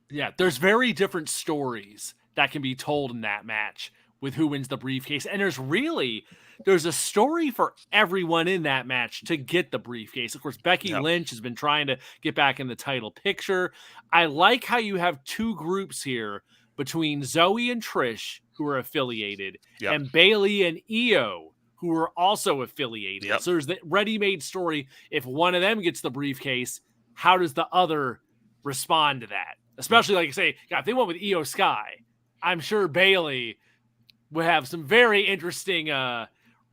Yeah, there's very different stories that can be told in that match with who wins the briefcase. And there's a story for everyone in that match to get the briefcase. Of course, Becky Lynch has been trying to get back in the title picture. I like how you have two groups here between Zoe and Trish, who are affiliated, and Bayley and Io, who are also affiliated. So there's the ready-made story. If one of them gets the briefcase, how does the other respond to that? Especially, like I say, if they went with Io Sky, I'm sure Bayley would have some very interesting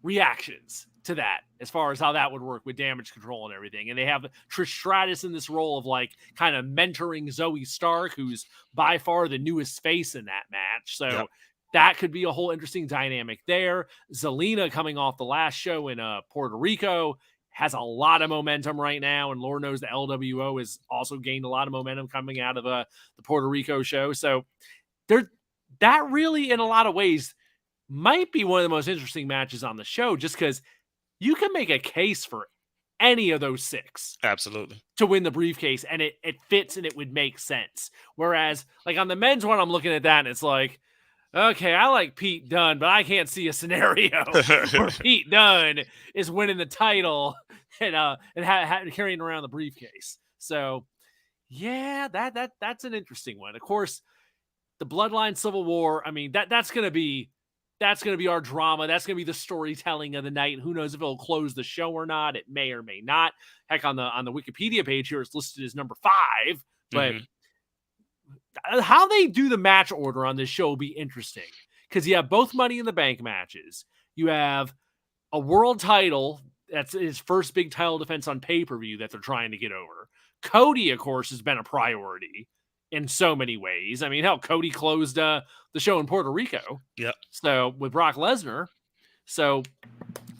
reactions to that as far as how that would work with damage control and everything. And they have Trish Stratus in this role of like kind of mentoring Zoe Stark, who's by far the newest face in that match. So that could be a whole interesting dynamic there. Zelina coming off the last show in Puerto Rico has a lot of momentum right now. And Lord knows the LWO has also gained a lot of momentum coming out of the Puerto Rico show. So that really, in a lot of ways, might be one of the most interesting matches on the show, just because you can make a case for any of those 6 Absolutely to win the briefcase, and it fits and it would make sense. Whereas, like on the men's one, I'm looking at that and it's like, okay, I like Pete Dunne, but I can't see a scenario where Pete Dunne is winning the title and carrying around the briefcase. So, yeah, that's an interesting one. Of course, the Bloodline Civil War. I mean, that's gonna be our drama. That's gonna be the storytelling of the night. Who knows if it'll close the show or not? It may or may not. Heck, on the Wikipedia page here, it's listed as number 5, but. How they do the match order on this show will be interesting, because you have both Money in the Bank matches. You have a world title. That's his first big title defense on pay-per-view that they're trying to get over. Cody, of course, has been a priority in so many ways. I mean, hell, Cody closed the show in Puerto Rico. Yep. So with Brock Lesnar. So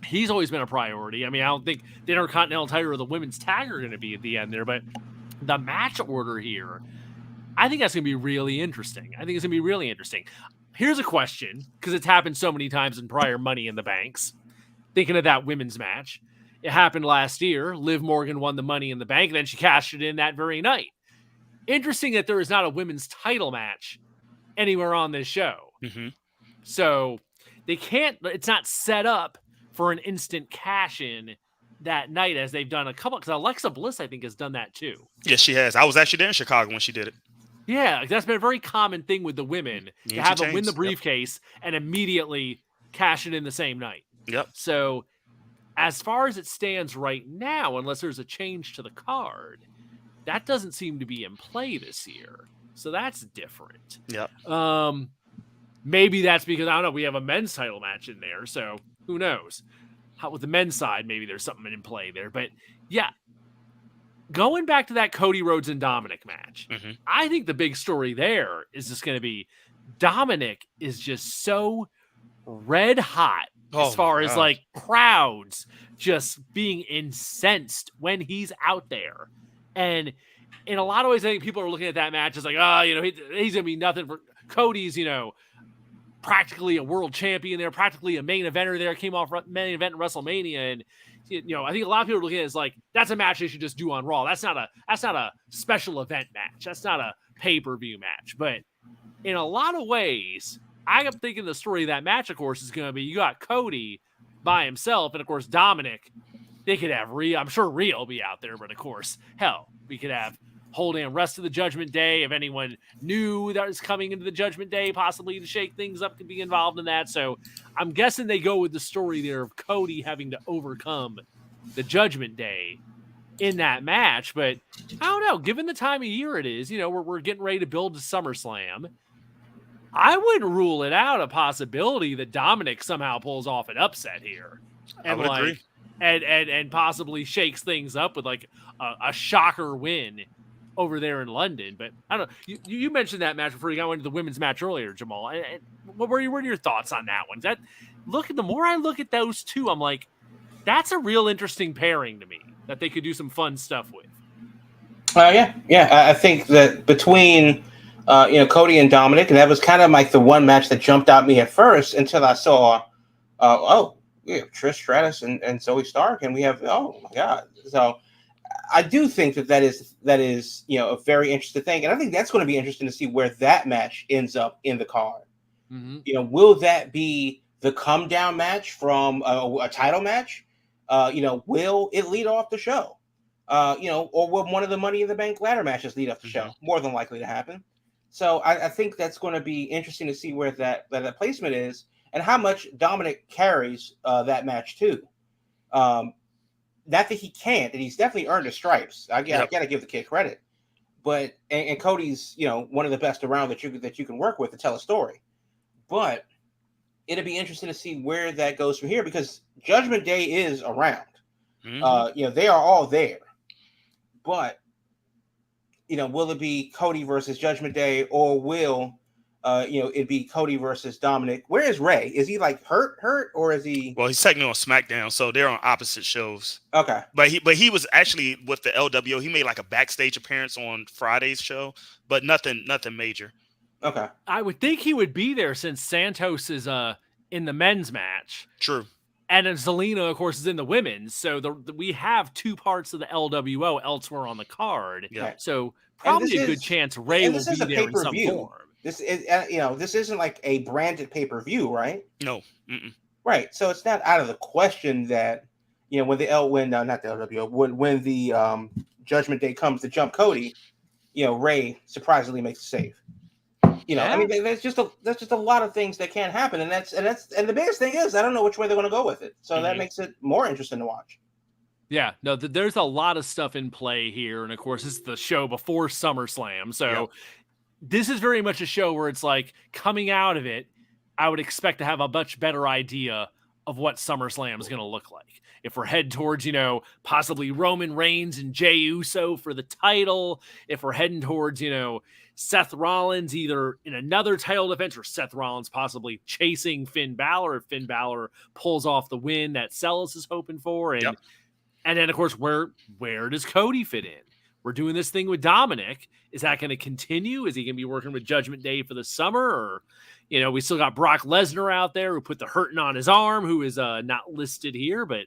he's always been a priority. I mean, I don't think the Intercontinental title or the women's tag are going to be at the end there, but the match order here, I think that's going to be really interesting. Here's a question, because it's happened so many times in prior Money in the Banks. Thinking of that women's match. It happened last year. Liv Morgan won the Money in the Bank, and then she cashed it in that very night. Interesting that there is not a women's title match anywhere on this show. Mm-hmm. So it's not set up for an instant cash-in that night as they've done a couple, because Alexa Bliss, I think, has done that too. Yes, she has. I was actually there in Chicago when she did it. Yeah, that's been a very common thing with the women, to have them win the briefcase and immediately cash it in the same night. Yep. So as far as it stands right now, unless there's a change to the card, that doesn't seem to be in play this year. So that's different. Yep. Maybe that's because, I don't know, we have a men's title match in there, so who knows? How with the men's side, maybe there's something in play there. But yeah, going back to that Cody Rhodes and Dominic match, I think the big story there is just going to be Dominic is just so red hot as far as like crowds just being incensed when he's out there. And in a lot of ways, I think people are looking at that match as like, he's going to be nothing for Cody's, practically a world champion there, practically a main eventer there, came off main event in WrestleMania. And, I think a lot of people are looking at it as like, that's a match they should just do on Raw. That's not a special event match. That's not a pay-per-view match. But in a lot of ways, I am thinking the story of that match, of course, is going to be, you got Cody by himself. And of course, Dominic, they could have I'm sure Rhea will be out there, but of course, hell, we could have whole damn rest of the Judgment Day. If anyone knew that was coming into the Judgment Day, possibly to shake things up, could be involved in that. So I'm guessing they go with the story there of Cody having to overcome the Judgment Day in that match. But I don't know, given the time of year it is, we're getting ready to build to SummerSlam. I wouldn't rule it out a possibility that Dominic somehow pulls off an upset here. And I would agree. And possibly shakes things up with like a shocker win over there in London. But I don't know. You mentioned that match before you got into the women's match earlier, Jamal. And what were your thoughts on that one? The more I look at those two, I'm like, that's a real interesting pairing to me that they could do some fun stuff with. Yeah. I think that between Cody and Dominic, and that was kind of like the one match that jumped out at me at first until I saw, we have Trish Stratus and Zoe Stark, and we have, oh my God. So I do think that is a very interesting thing, and I think that's going to be interesting to see where that match ends up in the card. Mm-hmm. Will that be the come down match from a title match? Will it lead off the show? Or will one of the Money in the Bank ladder matches lead off the show? More than likely to happen. So I think that's going to be interesting to see where that placement is and how much Dominic carries that match too. Not that he can't, and he's definitely earned his stripes. I got to give the kid credit. But and Cody's one of the best around that you can work with to tell a story. But it'll be interesting to see where that goes from here because Judgment Day is around. They are all there, but will it be Cody versus Judgment Day, or will it be Cody versus Dominic? Where is Ray? Is he like hurt, or is he? Well, he's technically on SmackDown, so they're on opposite shows. Okay, but he was actually with the LWO. He made like a backstage appearance on Friday's show, but nothing major. Okay, I would think he would be there since Santos is in the men's match. True. And then Zelina, of course, is in the women's. So we have two parts of the LWO elsewhere on the card. Yeah. So probably a good chance Ray will be there in some form. This is, this isn't like a branded pay-per-view, right? No. Right. So it's not out of the question that, when the Judgment Day comes to jump Cody, Ray surprisingly makes a save. I mean, there's just a lot of things that can happen, and the biggest thing is I don't know which way they're going to go with it. So that makes it more interesting to watch. Yeah, no, there's a lot of stuff in play here, and of course, this is the show before SummerSlam, so this is very much a show where it's like coming out of it, I would expect to have a much better idea of what SummerSlam is going to look like. If we're heading towards, possibly Roman Reigns and Jey Uso for the title, if we're heading towards, Seth Rollins either in another title defense or Seth Rollins possibly chasing Finn Balor if Finn Balor pulls off the win that Celis is hoping for. And then, of course, where does Cody fit in? We're doing this thing with Dominic. Is that going to continue? Is he going to be working with Judgment Day for the summer? Or, we still got Brock Lesnar out there who put the hurting on his arm, who is not listed here, but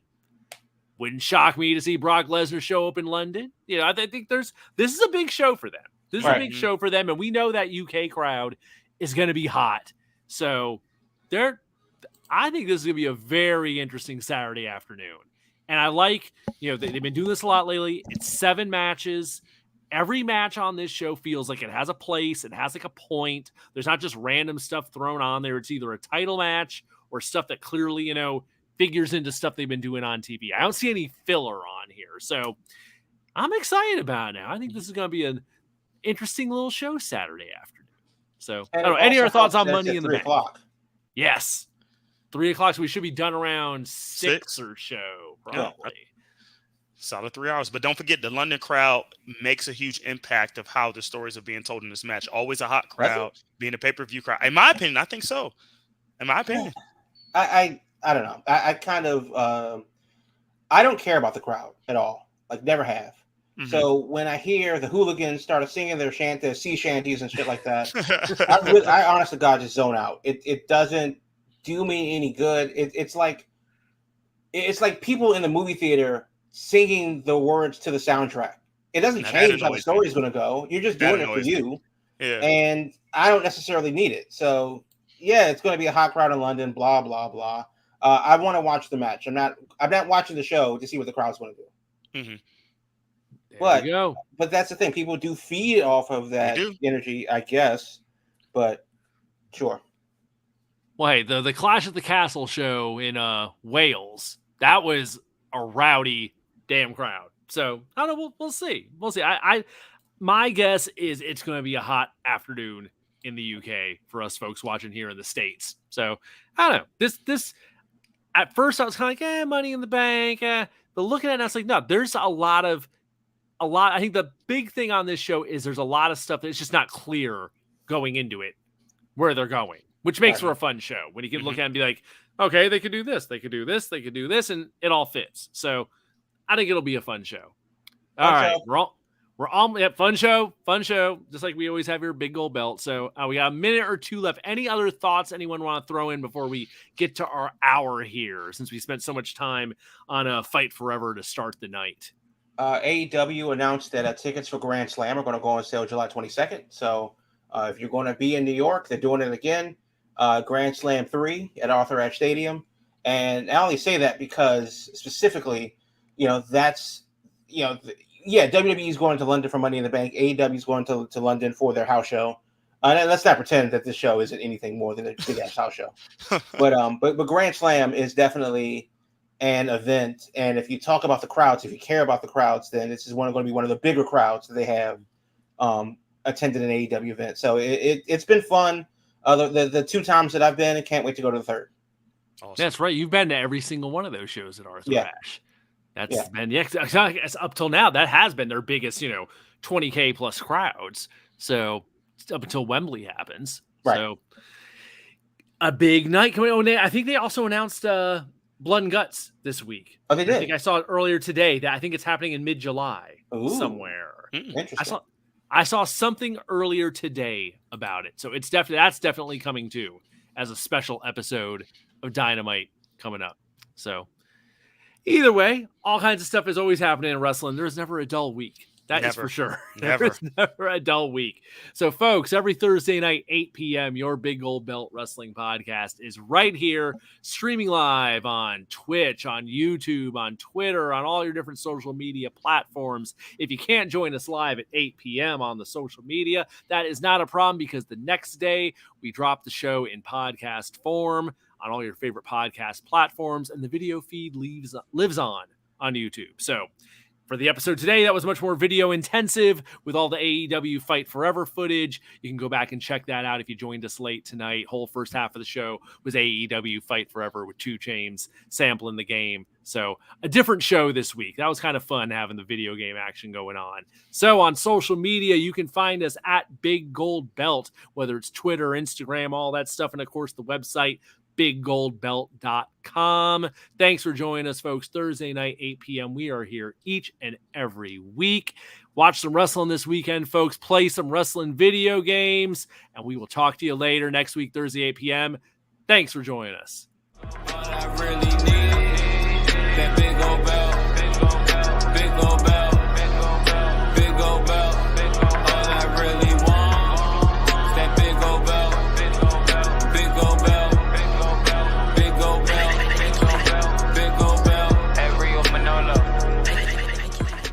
wouldn't shock me to see Brock Lesnar show up in London. I think this is a big show for them. This is a big show for them, and we know that UK crowd is going to be hot. So I think this is going to be a very interesting Saturday afternoon. And I like, they've been doing this a lot lately. It's 7 matches. Every match on this show feels like it has a place. It has like a point. There's not just random stuff thrown on there. It's either a title match or stuff that clearly, figures into stuff they've been doing on TV. I don't see any filler on here. So I'm excited about it now. I think this is going to be an interesting little show Saturday afternoon. So I don't know. Any other thoughts on Money in the Bank? 3:00. Yes. 3:00. So we should be done around 6 or so, probably. Solid 3 hours. But don't forget, the London crowd makes a huge impact of how the stories are being told in this match. Always a hot crowd, being a pay-per-view crowd. In my opinion, I think so. In my opinion. I don't know. I kind of I don't care about the crowd at all. Like, never have. So when I hear the hooligans started singing their sea shanties and shit like that, I honest to God just zone out. It doesn't do me any good. It's like people in the movie theater singing the words to the soundtrack. It doesn't change how the story is going to go. You're just doing it for you. Yeah. And I don't necessarily need it. So yeah, it's going to be a hot crowd in London. Blah blah blah. I want to watch the match. I'm not watching the show to see what the crowd's going to do. But that's the thing. People do feed off of that energy, I guess. But sure. Well, hey, the Clash at the Castle show in Wales, that was a rowdy damn crowd. So I don't know. We'll see. We'll see. My guess is it's going to be a hot afternoon in the UK for us folks watching here in the States. So I don't know. This at first I was kind of like, Money in the Bank. But looking at it, I was like, no, there's a lot. I think the big thing on this show is there's a lot of stuff that's just not clear going into it where they're going, which makes for a fun show when you can look at it and be like, okay, they could do this, they could do this, they could do this, and it all fits. So I think it'll be a fun show. All right, we're all fun show, just like we always have your big gold belt. So we got a minute or two left. Any other thoughts anyone want to throw in before we get to our hour here, since we spent so much time on a Fight Forever to start the night? AEW announced that tickets for Grand Slam are going to go on sale July 22nd. So if you're going to be in New York, they're doing it again. Grand Slam 3 at Arthur Ashe Stadium. And I only say that because specifically, that's, WWE is going to London for Money in the Bank. AEW is going to London for their house show. And let's not pretend that this show isn't anything more than a big ass house show. But Grand Slam is definitely an event. And if you talk about the crowds, if you care about the crowds, then this is going to be one of the bigger crowds that they have attended an AEW event. So it's been fun. The 2 times that I've been, I can't wait to go to the 3rd. Awesome. That's right. You've been to every single one of those shows at Arthur Yeah. Ashe. That's been up till now. That has been their biggest, 20K plus crowds. So up until Wembley happens. Right. So a big night coming. Oh, I think they also announced Blood and Guts this week. Oh, they did. I think I saw it earlier today. That I think it's happening in mid-July somewhere. Interesting. I saw something earlier today about it. So that's definitely coming too as a special episode of Dynamite coming up. So either way, all kinds of stuff is always happening in wrestling. There's never a dull week. That is for sure. There's never a dull week. So, folks, every Thursday night, 8 p.m., your Big Gold Belt Wrestling Podcast is right here, streaming live on Twitch, on YouTube, on Twitter, on all your different social media platforms. If you can't join us live at 8 p.m. on the social media, that is not a problem because the next day we drop the show in podcast form on all your favorite podcast platforms, and the video feed lives on YouTube. So, for the episode today, that was much more video intensive with all the AEW Fight Forever footage. You can go back and check that out if you joined us late tonight. Whole first half of the show was AEW Fight Forever with 2 Chainz sampling the game. So a different show this week. That was kind of fun having the video game action going on. So on social media, you can find us at Big Gold Belt, whether it's Twitter, Instagram, all that stuff. And of course, the website, biggoldbelt.com. Thanks for joining us, folks. Thursday night, 8 p.m. We are here each and every week. Watch some wrestling this weekend, folks. Play some wrestling video games, and we will talk to you later next week, Thursday, 8 p.m. Thanks for joining us.